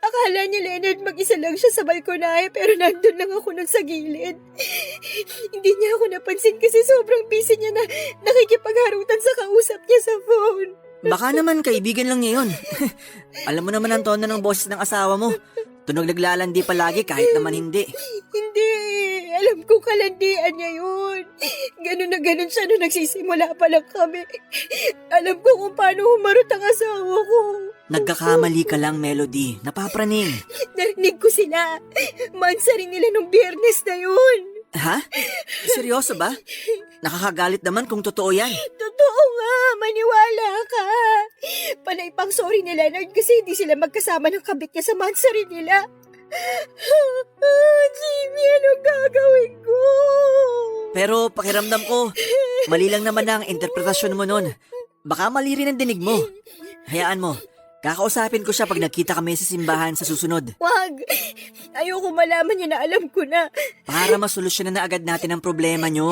Akala ni Leonard mag-isa lang siya sa balkonahe pero nandun lang ako nun sa gilid. Hindi niya ako napansin kasi sobrang busy niya na nakikipagharutan sa kausap niya sa phone. Baka naman kaibigan lang niya yun. Alam mo naman ang tono ng boses ng asawa mo. Tunog naglalandi palagi kahit naman hindi. Hindi, alam ko kalandian niya yun. Ganun na ganun siya nung nagsisimula pa lang kami. Alam ko kung paano humarot ang asawa ko. Nagkakamali ka lang, Melody. Napapraning. Narinig ko sila. Mansa rin nila nung Biyernes na yun. Ha? Seryoso ba? Nakakagalit naman kung totoo yan. Totoo nga, maniwala ka. Panay pang sorry ni Leonard kasi hindi sila magkasama ng kabit niya sa mansa rin nila. Jimmy, anong gagawin ko? Pero pakiramdam ko, mali lang naman ang interpretasyon mo nun. Baka mali rin ang dinig mo. Hayaan mo, kakausapin ko siya pag nagkita kami sa simbahan sa susunod. Wag! Ayoko malaman niya na alam ko na. Para masolusyonan na agad natin ang problema nyo.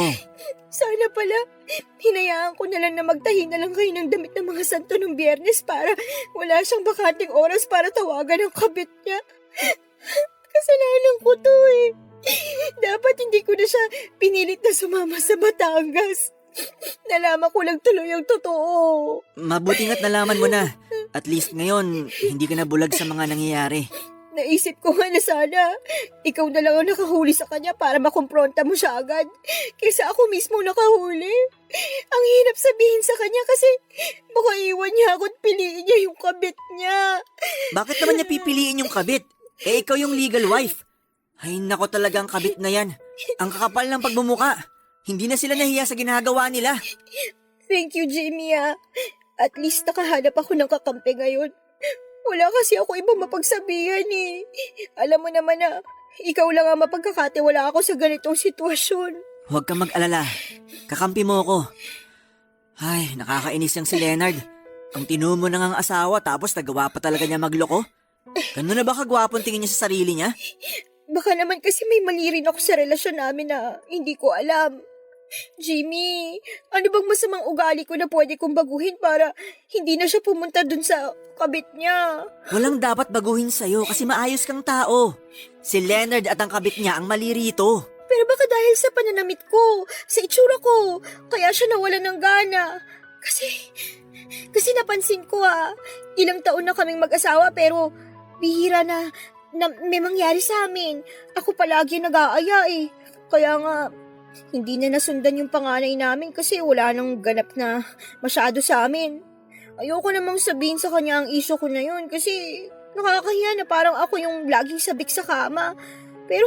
Sana pala, hinayaan ko na lang na magtahi na lang kayo ng damit ng mga santo nung Biyernes para wala siyang bakanting oras para tawagan ang kabit niya. Kasalanan ko to eh. Dapat hindi ko na siya pinilit na sumama sa Batangas. Nalaman ko lang tuloy ang totoo. Mabuti nga't nalaman mo na. At least ngayon, hindi ka na bulag sa mga nangyayari. Naisip ko nga na sana, ikaw na lang ang nakahuli sa kanya para makumpronta mo siya agad. Kaysa ako mismo nakahuli. Ang hirap sabihin sa kanya kasi baka iwan niya ako at piliin niya yung kabit niya. Bakit naman niya pipiliin yung kabit? Eh ikaw yung legal wife. Ay nako talaga ang kabit na yan. Ang kakapal ng pagmumuka. Hindi na sila nahiya sa ginagawa nila. Thank you, Jimmy ah. At least nakahanap ako ng kakampi ngayon. Wala kasi ako ibang mapagsabihan eh. Alam mo naman na, ikaw lang ang mapagkakatiwala ako sa ganitong sitwasyon. Huwag kang mag-alala. Kakampi mo ako. Ay, nakakainis yung si Leonard. Ang tinumo na ngang asawa tapos nagawa pa talaga niya magloko. Gano'n na ba kagwapong tingin niya sa sarili niya? Baka naman kasi may mali rin ako sa relasyon namin na hindi ko alam. Jimmy, ano bang masamang ugali ko na pwede kong baguhin para hindi na siya pumunta dun sa kabit niya? Walang dapat baguhin sa'yo kasi maayos kang tao. Si Leonard at ang kabit niya ang mali rito. Pero baka dahil sa pananamit ko, sa itsura ko, kaya siya nawalan ng gana. Kasi napansin ko ilang taon na kaming mag-asawa pero bihira na may mangyari sa amin. Ako palagi nag-aaya eh. Kaya nga, hindi na nasundan yung panganay namin kasi wala nang ganap na masyado sa amin. Ayoko namang sabihin sa kanya ang issue ko na yun kasi nakakahiya na parang ako yung laging sabik sa kama. Pero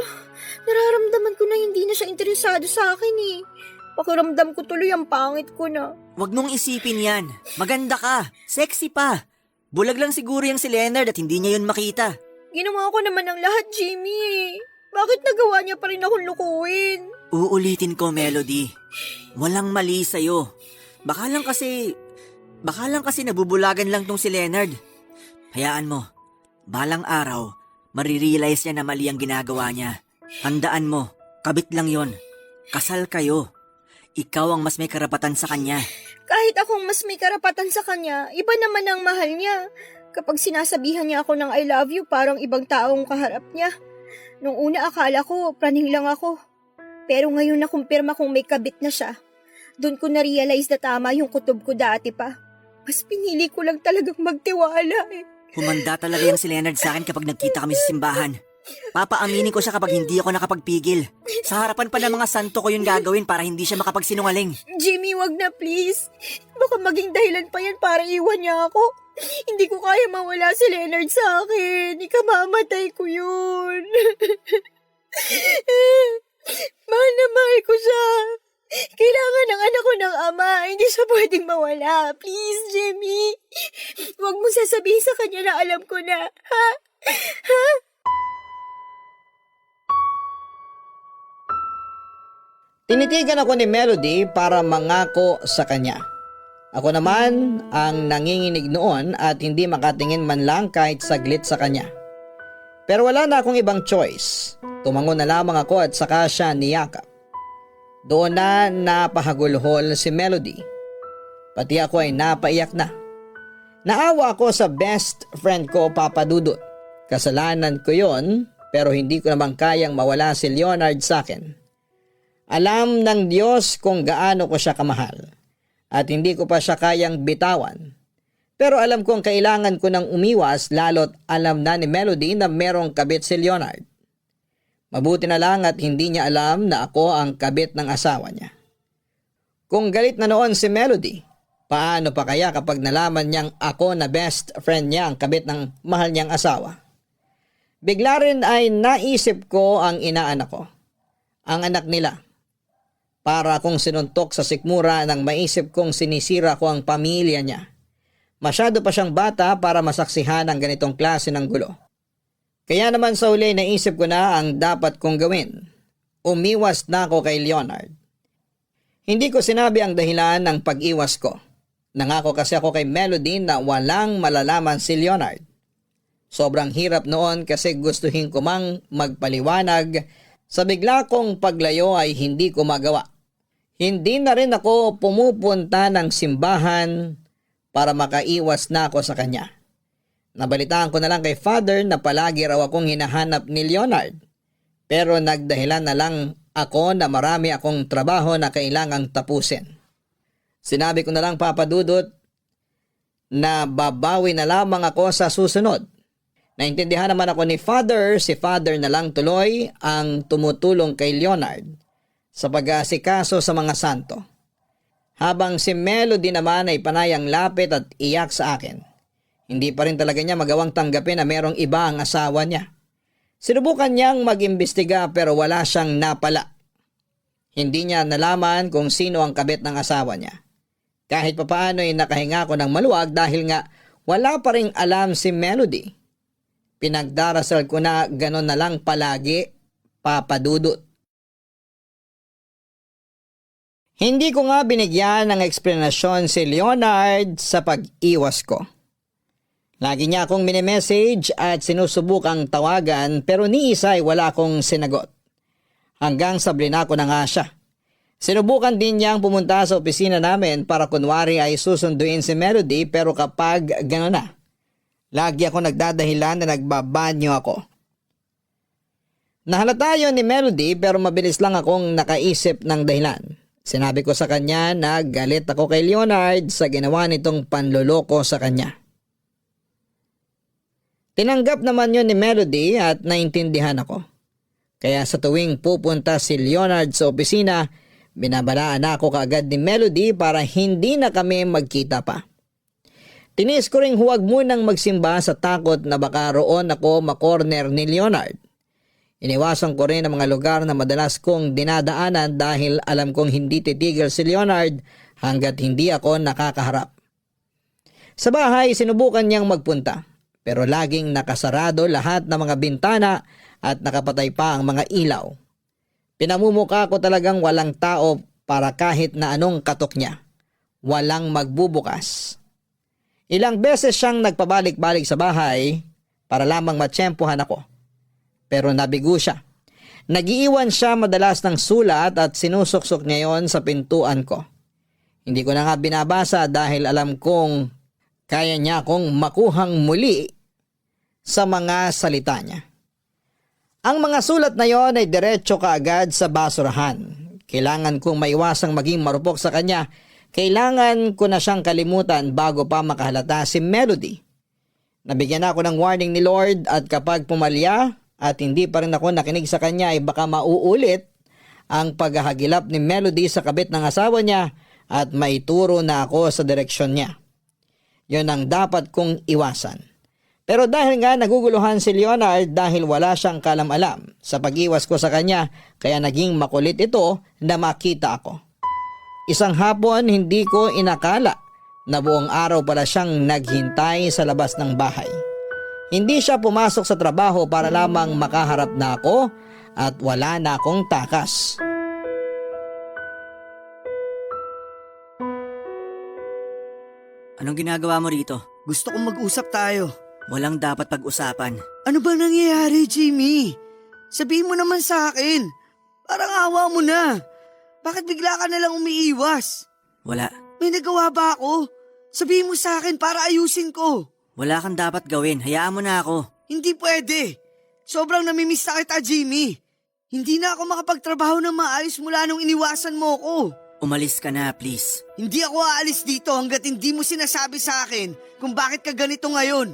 nararamdaman ko na hindi na siya interesado sa akin eh. Pakiramdam ko tuloy ang pangit ko na. Huwag mong isipin yan. Maganda ka. Sexy pa. Bulag lang siguro yung si Leonard at hindi niya yun makita. Ginawa ko naman ang lahat, Jimmy. Bakit nagawa niya pa rin akong lukuin? Uulitin ko, Melody. Walang mali sa'yo. Baka lang kasi nabubulagan lang tong si Leonard. Hayaan mo. Balang araw, marirealize niya na mali ang ginagawa niya. Handaan mo, kabit lang yon. Kasal kayo. Ikaw ang mas may karapatan sa kanya. Kahit akong mas may karapatan sa kanya, iba naman ang mahal niya. Kapag sinasabihan niya ako ng I love you, parang ibang taong kaharap niya. Nung una akala ko, praning lang ako. Pero ngayon nakumpirma kong may kabit na siya. Doon ko na-realize na tama yung kutob ko dati pa. Mas pinili ko lang talagang magtiwala eh. Humanda talaga yung si Leonard sa akin kapag nagkita kami sa simbahan. Papaaminin ko siya kapag hindi ako nakapagpigil. Sa harapan pa ng mga santo ko yun gagawin para hindi siya makapagsinungaling. Jimmy, wag na please. Baka maging dahilan pa yan para iwan niya ako. Hindi ko kaya mawala si Leonard sa akin. Ikamamatay ko yun. Mahal na mahal ko siya. Kailangan ng anak ko ng ama. Hindi siya pwedeng mawala. Please, Jimmy. Huwag mo sasabihin sa kanya na alam ko na. Ha? Ha? Tinitigan ako ni Melody para mangako sa kanya. Ako naman ang nanginginig noon at hindi makatingin man lang kahit saglit sa kanya. Pero wala na akong ibang choice. Tumango na lamang ako at saka siya niyakap. Doon na napahagulhol si Melody. Pati ako ay napaiyak na. Naawa ako sa best friend ko, Papa Dudut. Kasalanan ko yon, pero hindi ko naman kayang mawala si Leonard sa akin. Alam ng Diyos kung gaano ko siya kamahal at hindi ko pa siya kayang bitawan. Pero alam kong kailangan ko nang umiwas lalo't alam na ni Melody na merong kabit si Leonard. Mabuti na lang at hindi niya alam na ako ang kabit ng asawa niya. Kung galit na noon si Melody, paano pa kaya kapag nalaman niyang ako na best friend niya ang kabit ng mahal niyang asawa? Bigla rin ay naisip ko ang inaanak ko, ang anak nila. Para akong sinuntok sa sikmura nang maisip kong sinisira ko ang pamilya niya. Masyado pa siyang bata para masaksihan ang ganitong klase ng gulo. Kaya naman sa huli naisip ko na ang dapat kong gawin. Umiwas na ako kay Leonard. Hindi ko sinabi ang dahilan ng pag-iwas ko. Nangako kasi ako kay Melody na walang malalaman si Leonard. Sobrang hirap noon kasi gustuhin ko mang magpaliwanag. Sa bigla kong paglayo ay hindi ko magawa. Hindi na rin ako pumupunta ng simbahan para makaiwas na ako sa kanya. Nabalitaan ko na lang kay Father na palagi raw akong hinahanap ni Leonard. Pero nagdahilan na lang ako na marami akong trabaho na kailangang tapusin. Sinabi ko na lang, Papa Dudut, na babawi na lamang ako sa susunod. Naintindihan naman ako ni Father, si Father na lang tuloy ang tumutulong kay Leonard sa pag-aasikaso sa mga santo. Habang si Melody naman ay panayang lapit at iyak sa akin. Hindi pa rin talaga niya magawang tanggapin na merong iba ang asawa niya. Sinubukan niyang mag-imbestiga pero wala siyang napala. Hindi niya nalaman kung sino ang kabit ng asawa niya. Kahit papaano ay nakahinga ko ng maluwag dahil nga wala pa rin alam si Melody. Pinagdarasal ko na gano'n na lang palagi, Papa Dudut. Hindi ko nga binigyan ng eksplanasyon si Leonard sa pag-iwas ko. Lagi niya akong mini-message at sinusubukang tawagan pero ni isa ay wala akong sinagot. Hanggang sablin ako na nga siya. Sinubukan din niyang pumunta sa opisina namin para kunwari ay susunduin si Melody pero kapag gano'n na, lagi ako nagdadahilan na nagbabanyo ako. Nahalata yun ni Melody pero mabilis lang akong nakaisip ng dahilan. Sinabi ko sa kanya na galit ako kay Leonard sa ginawa nitong panloloko sa kanya. Tinanggap naman yun ni Melody at naintindihan ako. Kaya sa tuwing pupunta si Leonard sa opisina, binabalaan ako kaagad ni Melody para hindi na kami magkita pa. Tinis ko ring huwag munang magsimba sa takot na baka roon ako makorner ni Leonard. Iniwasan ko rin ang mga lugar na madalas kong dinadaanan dahil alam kong hindi titigil si Leonard hanggat hindi ako nakakaharap. Sa bahay, sinubukan niyang magpunta pero laging nakasarado lahat ng mga bintana at nakapatay pa ang mga ilaw. Pinamumukha ko talagang walang tao para kahit na anong katok niya. Walang magbubukas. Ilang beses siyang nagpabalik-balik sa bahay para lamang matsyempohan ako. Pero nabigo siya. Nagiiwan siya madalas ng sulat at sinusuksok niya yon sa pintuan ko. Hindi ko na nga binabasa dahil alam kong kaya niya akong makuhang muli sa mga salita niya. Ang mga sulat na yon ay diretso kaagad sa basurahan. Kailangan kong maiwasang maging marupok sa kanya. Kailangan ko na siyang kalimutan bago pa makahalata si Melody. Nabigyan ako ng warning ni Lord at kapag pumalya at hindi pa rin ako nakinig sa kanya ay baka mauulit ang paghahagilap ni Melody sa kabit ng asawa niya at maituro na ako sa direksyon niya. Yon ang dapat kong iwasan. Pero dahil nga naguguluhan si Leonard dahil wala siyang kalam-alam sa pag-iwas ko sa kanya kaya naging makulit ito na makita ako. Isang hapon hindi ko inakala na buong araw pala siyang naghintay sa labas ng bahay. Hindi siya pumasok sa trabaho para lamang makaharap na ako at wala na akong takas. Anong ginagawa mo rito? Gusto kong mag-usap tayo. Walang dapat pag-usapan. Ano ba nangyayari, Jimmy? Sabihin mo naman sa akin. Parang awa mo na. Bakit bigla ka nalang umiiwas? Wala. May nagawa ba ako? Sabihin mo sa akin para ayusin ko. Wala kang dapat gawin. Hayaan mo na ako. Hindi pwede. Sobrang namimiss na kita, Jimmy. Hindi na ako makapagtrabaho ng maayos mula nung iniwasan mo ko. Umalis ka na, please. Hindi ako aalis dito hanggat hindi mo sinasabi sa akin kung bakit ka ganito ngayon.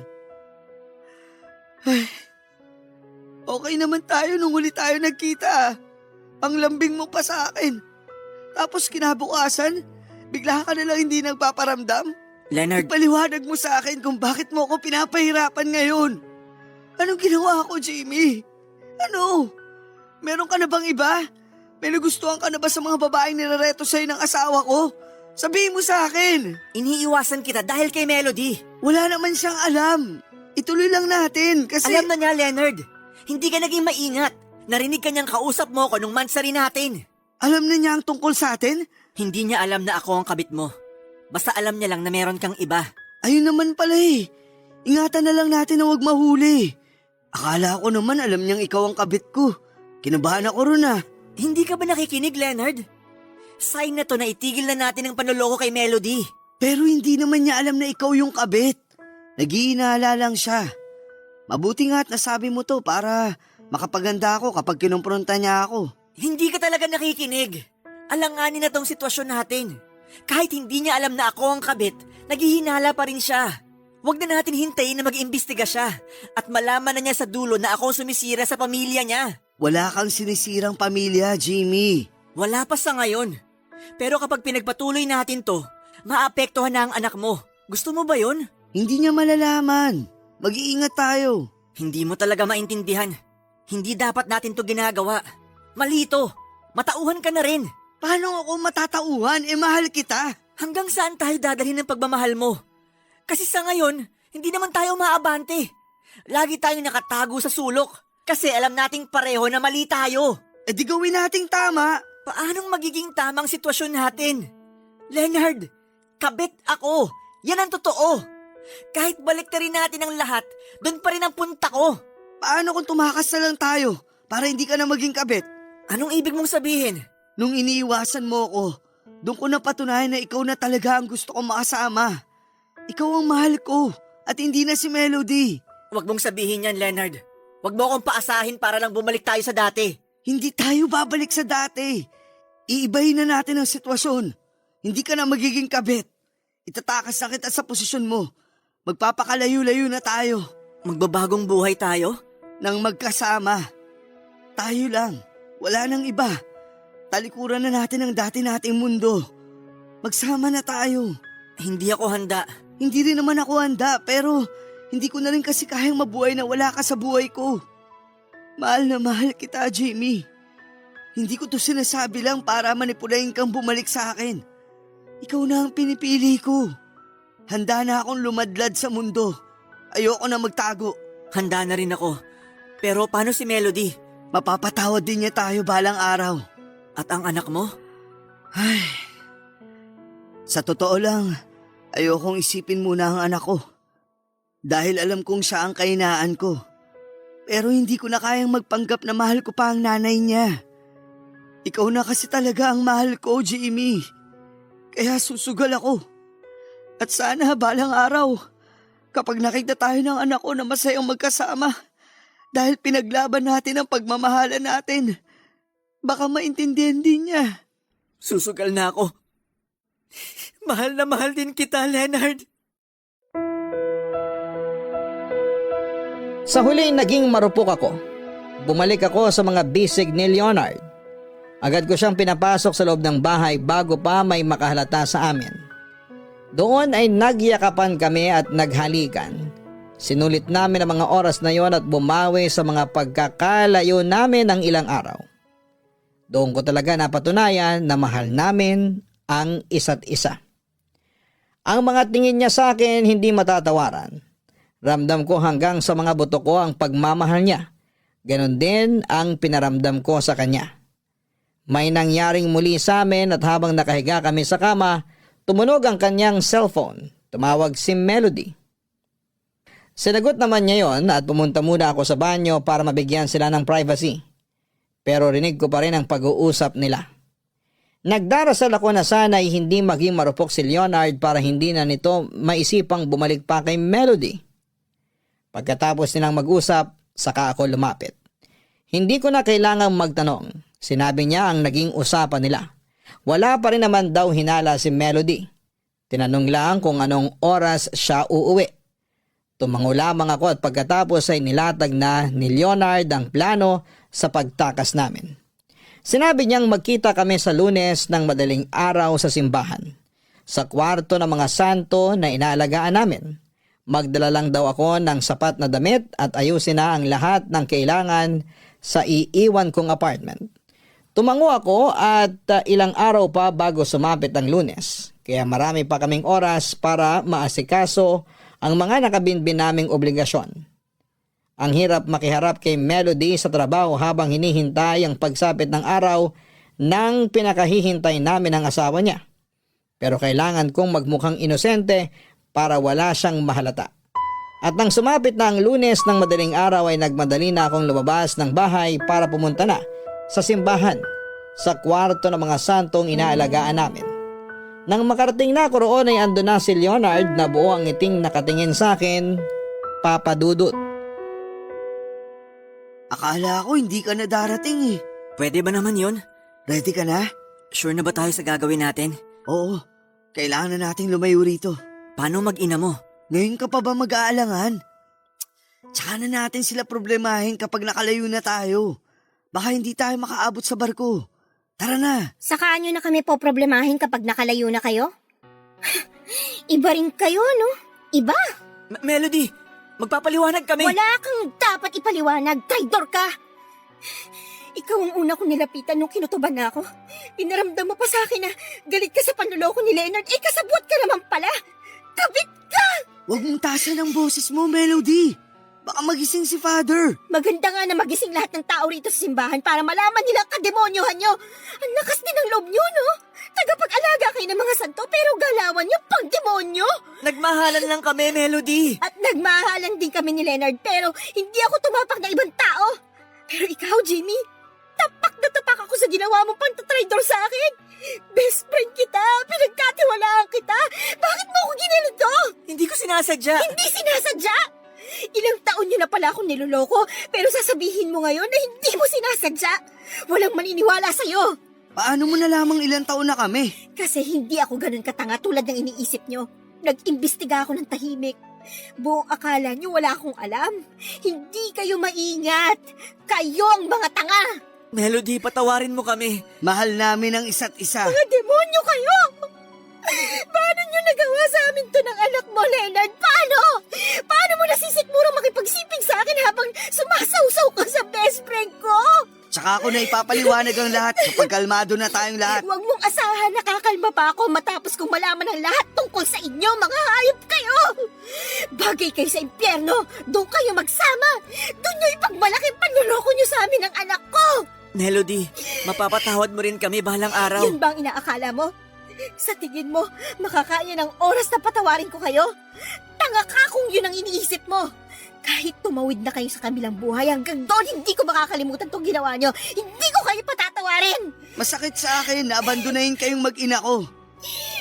Ay, okay naman tayo nung huli tayo nagkita. Ang lambing mo pa sa akin. Tapos kinabukasan, bigla ka nalang hindi nagpaparamdam. Leonard, Ipaliwanag mo sa akin kung bakit mo ako pinapahirapan ngayon. Anong ginawa ko, Jamie? Ano? Meron ka na bang iba? May nagustuhan ka na ba sa mga babaeng nirereto sa'yo ng asawa ko? Sabihin mo sa akin. iniiwasan kita dahil kay Melody. Wala naman siyang alam. Ituloy lang natin kasi... Alam na niya, Leonard. Hindi ka naging maingat. Narinig ka niyang kausap mo ko nung mansari natin. Alam na niya ang tungkol sa atin? Hindi niya alam na ako ang kabit mo. Basta alam niya lang na meron kang iba. Ayun naman pala eh. Ingatan na lang natin na huwag mahuli. Akala ko naman alam niyang ikaw ang kabit ko. Kinabahan ako ron ah. Hindi ka ba nakikinig, Leonard? Sign na to na itigil na natin ang panloloko kay Melody. Pero hindi naman niya alam na ikaw yung kabit. Nag-iinala lang siya. Mabuti nga at nasabi mo to para makapaganda ako kapag kinumpronta niya ako. Hindi ka talaga nakikinig. Alanganin na tong sitwasyon natin. Kahit hindi niya alam na ako ang kabit, naghihinala pa rin siya. Huwag na natin hintayin na mag-imbestiga siya at malaman na niya sa dulo na ako sumisira sa pamilya niya. Wala kang sinisirang pamilya, Jimmy. Wala pa sa ngayon. Pero kapag pinagpatuloy natin to, maapektuhan na ang anak mo. Gusto mo ba yun? Hindi niya malalaman. Mag-iingat tayo. Hindi mo talaga maintindihan. Hindi dapat natin to ginagawa. Mali to. Matauhan ka na rin. Paano ako matatauhan? Mahal kita. Hanggang saan tayo dadalhin ng pagmamahal mo? Kasi sa ngayon, hindi naman tayo maabante. Lagi tayong nakatago sa sulok. Kasi alam nating pareho na mali tayo. Di gawin nating tama. Paanong magiging tamang sitwasyon natin? Leonard, kabit ako. Yan ang totoo. Kahit baliktarin natin ang lahat, doon pa rin ang punta ko. Paano kung tumakas na lang tayo para hindi ka na maging kabit? Anong ibig mong sabihin? Nung iniiwasan mo ko, doon ko napatunayan na ikaw na talaga ang gusto kong makasama. Ikaw ang mahal ko at hindi na si Melody. Huwag mong sabihin yan, Leonard. Huwag mo akong paasahin para lang bumalik tayo sa dati. Hindi tayo babalik sa dati. Iibahin na natin ang sitwasyon. Hindi ka na magiging kabit. Itatakas na kita sa posisyon mo. Magpapakalayo-layo na tayo. Magbabagong buhay tayo? Nang magkasama. Tayo lang. Wala nang iba. Talikuran na natin ang dati nating mundo. Magsama na tayo. Hindi ako handa. Hindi rin naman ako handa pero hindi ko na rin kasi kayang mabuhay na wala ka sa buhay ko. Mahal na mahal kita, Jamie. Hindi ko to sinasabi lang para manipulahin kang bumalik sa akin. Ikaw na ang pinipili ko. Handa na akong lumadlad sa mundo. Ayoko na magtago. Handa na rin ako. Pero paano si Melody? Mapapatawad din niya tayo balang araw. At ang anak mo? Ay, sa totoo lang, ayokong isipin muna ang anak ko. Dahil alam kong siya ang kahinaan ko. Pero hindi ko na kayang magpanggap na mahal ko pa ang nanay niya. Ikaw na kasi talaga ang mahal ko, Jimmy. Kaya susugal ako. At sana balang araw, kapag nakita tayo ng anak ko na masayang magkasama, dahil pinaglaban natin ang pagmamahalan natin, baka maintindihan din niya. Susugal na ako. Mahal na mahal din kita, Leonard. Sa huli naging marupok ako. Bumalik ako sa mga bisig ni Leonard. Agad ko siyang pinapasok sa loob ng bahay bago pa may makahalata sa amin. Doon ay nagyakapan kami at naghalikan. Sinulit namin ang mga oras na yon at bumawi sa mga pagkakalayo namin ng ilang araw. Doon ko talaga napatunayan na mahal namin ang isa't isa. Ang mga tingin niya sa akin hindi matatawaran. Ramdam ko hanggang sa mga buto ko ang pagmamahal niya. Ganon din ang pinaramdam ko sa kanya. May nangyaring muli sa amin at habang nakahiga kami sa kama, tumunog ang kanyang cellphone. Tumawag si Melody. Sinagot naman niya yon at pumunta muna ako sa banyo para mabigyan sila ng privacy. Pero rinig ko pa rin ang pag-uusap nila. Nagdarasal ako na sana'y hindi maging marupok si Leonard para hindi na nito maisipang bumalik pa kay Melody. Pagkatapos nilang mag-usap, saka ako lumapit. Hindi ko na kailangang magtanong. Sinabi niya ang naging usapan nila. Wala pa rin naman daw hinala si Melody. Tinanong lang kung anong oras siya uuwi. Tumango lamang ako at pagkatapos ay nilatag na ni Leonard ang plano sa pagtakas namin. Sinabi niyang magkita kami sa Lunes ng madaling araw sa simbahan. Sa kwarto ng mga santo na inaalagaan namin. Magdala lang daw ako ng sapat na damit at ayusin na ang lahat ng kailangan sa iiwan kong apartment. Tumango ako at ilang araw pa bago sumapit ang Lunes. Kaya marami pa kaming oras para maasikaso ang mga nakabinbin naming obligasyon. Ang hirap makiharap kay Melody sa trabaho habang hinihintay ang pagsapit ng araw ng pinakahihintay namin ang asawa niya. Pero kailangan kong magmukhang inosente para wala siyang mahalata. At nang sumapit na ang Lunes ng madaling araw ay nagmadali na akong lumabas ng bahay para pumunta na sa simbahan sa kwarto ng mga santong inaalagaan namin. Nang makarating na ako roon ay ando na si Leonard na buo ang ngiting nakatingin sa akin, Papa Dudut. Akala ko hindi ka na darating eh. Pwede ba naman yun? Ready ka na? Sure na ba tayo sa gagawin natin? Oo, kailangan na nating lumayo rito. Paano mag-ina mo? Ngayon ka pa ba mag-aalangan? Tsaka na natin sila problemahin kapag nakalayo na tayo. Baka hindi tayo makaabot sa barko. Tara na. Saka nyo na kami po problemahin kapag nakalayo na kayo? Iba rin kayo, no? Iba? Melody, magpapaliwanag kami. Wala kang dapat ipaliwanag, traidor ka! Ikaw ang una kong nilapitan nung kinutuban na ako. Pinaramdam mo pa sa akin na galit ka sa panluloko ni Leonard. Eh, kasabot ka naman pala! Kabit ka! Huwag mong tasan ang boses mo, Melody. Baka magising si Father. Maganda nga na magising lahat ng tao rito sa simbahan para malaman nila ang kademonyohan nyo. Ang lakas din ng loob nyo, no? Tagapag-alaga kayo ng mga santo pero galawan nyo pang demonyo. Nagmahalan lang kami, Melody. At nagmahalan din kami ni Leonard pero hindi ako tumapak na ibang tao. Pero ikaw, Jimmy, tapak na tapak ako sa ginawa mong pantatraidor sa akin. Best friend kita, pinagkatiwalaan kita. Bakit mo ako ginilito? Hindi ko sinasadya. Hindi sinasadya! Ilang taon niyo na pala akong niloloko, pero sasabihin mo ngayon na hindi mo sinasadya. Walang maniniwala sa'yo. Paano mo na lamang ilang taon na kami? Kasi hindi ako ganun katanga tulad ng iniisip niyo. Nag-imbestiga ako ng tahimik. Buong akala niyo wala akong alam. Hindi kayo maingat. Kayo ang mga tanga. Melody, patawarin mo kami. Mahal namin ang isa't isa. Mga demonyo kayo! Paano niyo nagawa sa amin to ng anak mo, Leonard? Paano? Paano mo nasisikmurang makipagsiping sa akin habang sumasawsaw ka sa best friend ko? Tsaka ako na ipapaliwanag ang lahat kapag kalmado na tayong lahat. Huwag mong asahan na kakalma pa ako matapos kong malaman ang lahat tungkol sa inyo, mga hayop kayo! Bagay kayo sa impyerno! Doon kayo magsama! Doon niyo ipagmalaki panluloko niyo sa amin ng anak ko! Melody, mapapatawad mo rin kami balang araw. Yun ba ang inaakala mo? Sa tingin mo, makakaya ng oras na patawarin ko kayo? Tanga ka kung yun ang iniisip mo. Kahit tumawid na kayo sa kabilang buhay, hanggang doon hindi ko makakalimutan tong ginawa nyo. Hindi ko kayo patatawarin. Masakit sa akin na abandonahin kayong mag-ina ko.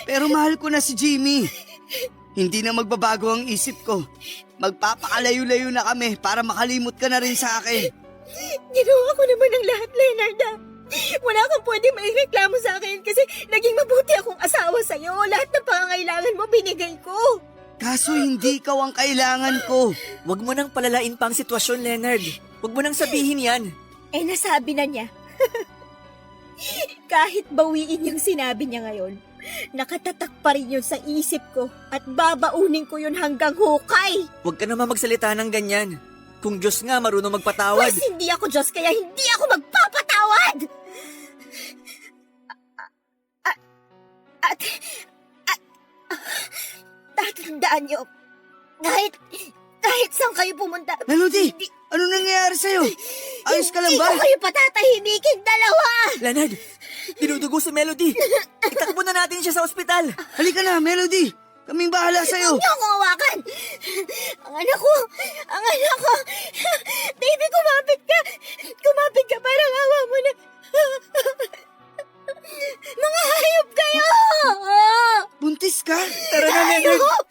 Pero mahal ko na si Jimmy. Hindi na magbabago ang isip ko. Magpapakalayo-layo na kami para makalimot ka na rin sa akin. Ginawa ko naman ang lahat, Leonard. Wala kang pwede maireklamo sa akin kasi naging mabuti akong asawa sa'yo. Lahat ng pangangailangan mo binigay ko. Kaso hindi ikaw ang kailangan ko. Huwag mo nang palalain pa ang sitwasyon, Leonard. Huwag mo nang sabihin yan. Eh, nasabi na niya. Kahit bawiin yung sinabi niya ngayon, nakatatak pa rin yun sa isip ko at babaunin ko yun hanggang hukay. Huwag ka naman magsalita ng ganyan. Kung Diyos nga marunong magpatawad. Mas hindi ako Diyos kaya hindi ako magpapatawad! At tatandaan niyo, kahit saan kayo pumunta... Melody, ano nangyayari sa'yo? Ayos ka lang ba? Hindi ko kayo patatahimikin, dalawa! Leonard, dinudugo si Melody. Itakbo na natin siya sa ospital. Halika na, Melody. Kaming bahala sa'yo. Huwag niyo akong hawakan! Ang anak ko! Ang anak ko! Baby, kumapit ka! Kumapit ka, parang awa mo na! Mga hayop kayo! Buntis ka? Tara na, Leonard. Hayop!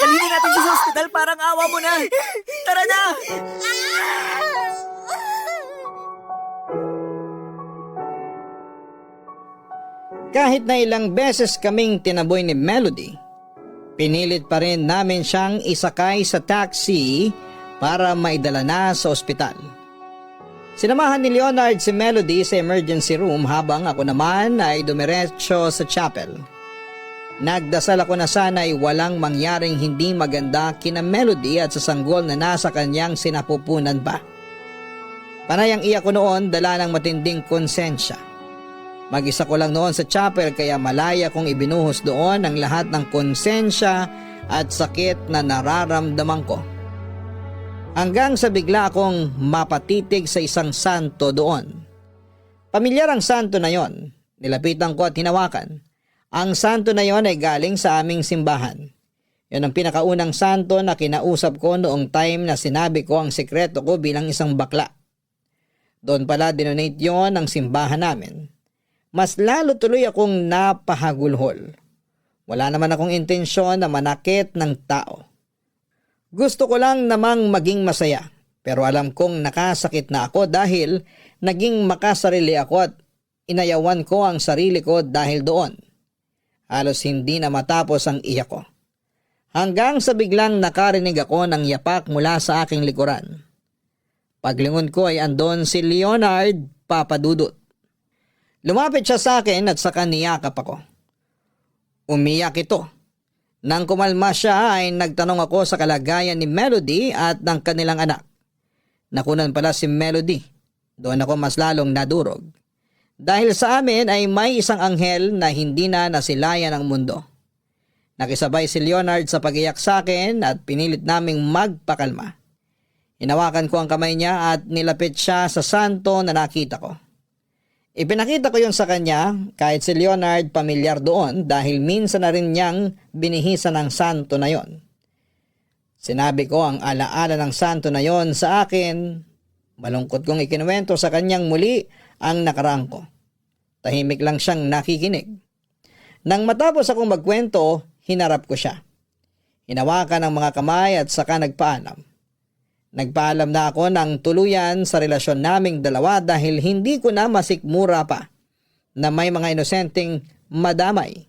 Halina natin siya sa ospital, parang awa mo na. Tara na! Kahit na ilang beses kaming tinaboy ni Melody, pinilit pa rin namin siyang isakay sa taxi para maidala na sa ospital. Sinamahan ni Leonard si Melody sa emergency room habang ako naman ay dumiretso sa chapel. Nagdasal ako na sana'y walang mangyaring hindi maganda kina Melody at sa sanggol na nasa kanyang sinapupunan pa. Panay ang iyak ko noon, dala ng matinding konsensya. Mag-isa ko lang noon sa chapel kaya malaya kong ibinuhos doon ang lahat ng konsensya at sakit na nararamdaman ko. Hanggang sa bigla akong mapatitig sa isang santo doon. Pamilyar ang santo na yon. Nilapitan ko at hinawakan. Ang santo na yon ay galing sa aming simbahan. Yon ang pinakaunang santo na kinausap ko noong time na sinabi ko ang sikreto ko bilang isang bakla. Doon pala dinonate yon ng simbahan namin. Mas lalo tuloy akong napahagulhol. Wala naman akong intensyon na manakit ng tao. Gusto ko lang namang maging masaya, pero alam kong nakasakit na ako dahil naging makasarili ako at inayawan ko ang sarili ko dahil doon. Halos hindi na matapos ang iyak ko. Hanggang sa biglang nakarinig ako ng yapak mula sa aking likuran. Paglingon ko ay andon si Leonard Papadudut. Lumapit siya sa akin at saka niyakap ako. Umiyak ito. Nang kumalma siya ay nagtanong ako sa kalagayan ni Melody at ng kanilang anak. Nakunan pala si Melody. Doon ako mas lalong nadurog. Dahil sa amin ay may isang anghel na hindi na nasilayan ang mundo. Nakisabay si Leonard sa pag-iyak sa akin at pinilit naming magpakalma. Hinawakan ko ang kamay niya at nilapit siya sa santo na nakita ko. Ipinakita ko yon sa kanya kahit si Leonard pamilyar doon dahil minsan na rin niyang binihisan ng santo na yon. Sinabi ko ang alaala ng santo na yon sa akin. Malungkot kong ikinuwento sa kanyang muli ang nakaraan ko. Tahimik lang siyang nakikinig. Nang matapos akong magkwento, hinarap ko siya. Hinawakan ang mga kamay at saka nagpaalam. Nagpaalam na ako ng tuluyan sa relasyon naming dalawa dahil hindi ko na masikmura pa na may mga inosenteng madamay.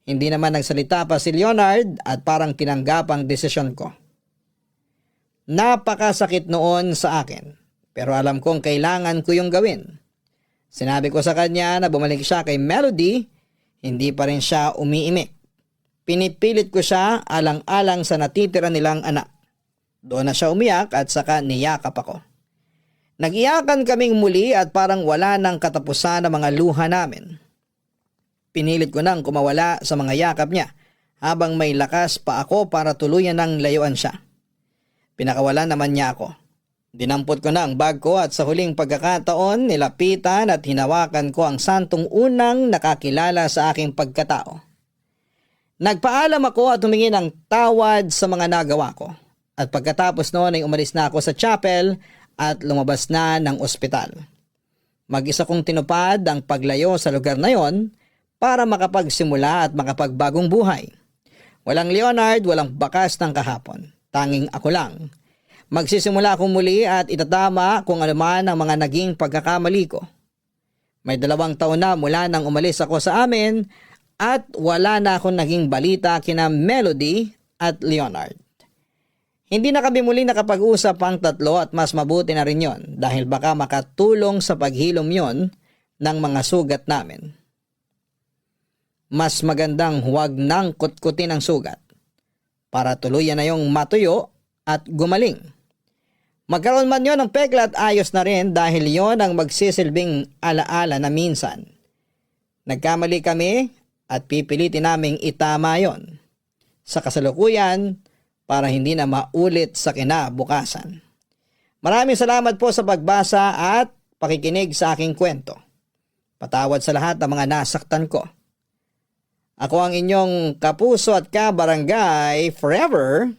Hindi naman nagsalita pa si Leonard at parang tinanggap ang desisyon ko. Napakasakit noon sa akin pero alam kong kailangan ko yung gawin. Sinabi ko sa kanya na bumalik siya kay Melody, hindi pa rin siya umiimik. Pinipilit ko siya alang-alang sa natitira nilang anak. Doon na siya umiyak at saka niyakap ako. Nag-iyakan kaming muli at parang wala nang katapusan ang mga luha namin. Pinilit ko nang kumawala sa mga yakap niya habang may lakas pa ako para tuluyan ng layuan siya. Pinakawalan naman niya ako. Dinampot ko na ang bag ko at sa huling pagkakataon nilapitan at hinawakan ko ang santong unang nakakilala sa aking pagkatao. Nagpaalam ako at humingi ng tawad sa mga nagawa ko. At pagkatapos noon ay umalis na ako sa chapel at lumabas na ng ospital. Mag-isa kong tinupad ang paglayo sa lugar na yon para makapagsimula at makapagbagong buhay. Walang Leonard, walang bakas ng kahapon. Tanging ako lang. Magsisimula akong muli at itatama kung ano man ang mga naging pagkakamali ko. May 2 taon na mula nang umalis ako sa amin at wala na akong naging balita kina Melody at Leonard. Hindi na kami muli nakapag-usap ang tatlo at mas mabuti na rin yon dahil baka makatulong sa paghilom yon ng mga sugat namin. Mas magandang huwag nang kutkutin ang sugat para tuluyan na yung matuyo at gumaling. Magkaroon man yon ng pekla at ayos na rin dahil yon ang magsisilbing alaala na minsan. Nagkamali kami at pipilitin naming itama yon. Sa kasalukuyan, para hindi na maulit sa kinabukasan. Maraming salamat po sa pagbasa at pakikinig sa aking kwento. Patawad sa lahat ng mga nasaktan ko. Ako ang inyong kapuso at kabarangay forever,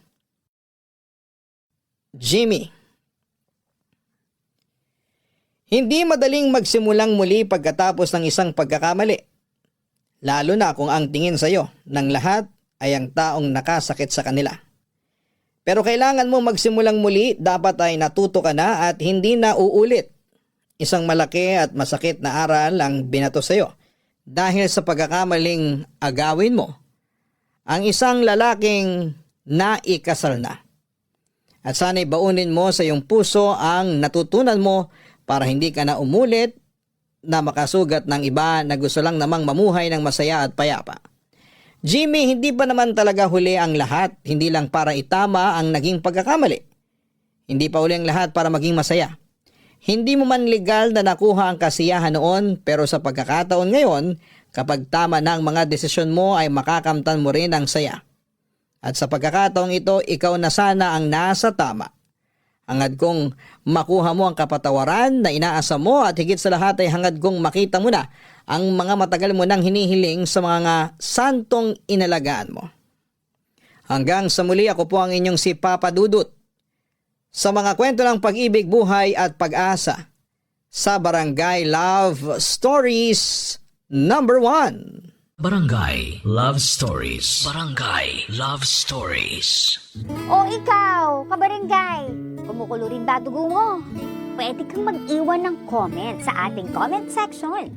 Jimmy. Hindi madaling magsimulang muli pagkatapos ng isang pagkakamali. Lalo na kung ang tingin sa iyo ng lahat ay ang taong nakasakit sa kanila. Pero kailangan mo magsimulang muli, dapat ay natuto ka na at hindi na uulit. Isang malaki at masakit na aral ang binato sa iyo dahil sa pagkakamaling agawin mo ang isang lalaking naikasal na. At sana'y baunin mo sa iyong puso ang natutunan mo para hindi ka na umulit na makasugat ng iba na gusto lang namang mamuhay ng masaya at payapa. Jimmy, hindi pa naman talaga huli ang lahat, hindi lang para itama ang naging pagkakamali. Hindi pa huli ang lahat para maging masaya. Hindi mo man legal na nakuha ang kasiyahan noon, pero sa pagkakataon ngayon, kapag tama na ang mga desisyon mo ay makakamtan mo rin ang saya. At sa pagkakataong ito, ikaw na sana ang nasa tama. Hangad kong makuha mo ang kapatawaran na inaasa mo at higit sa lahat ay hangad kong makita mo na ang mga matagal mo nang hinihiling sa mga santong inalagaan mo. Hanggang sa muli, ako po ang inyong si Papa Dudut sa mga kwento ng pag-ibig, buhay at pag-asa sa Barangay Love Stories number 1. Barangay Love Stories. Barangay Love Stories. O ikaw, kabarangay, kumukulo rin ba dugo mo? Pwede kang mag-iwan ng comment sa ating comment section.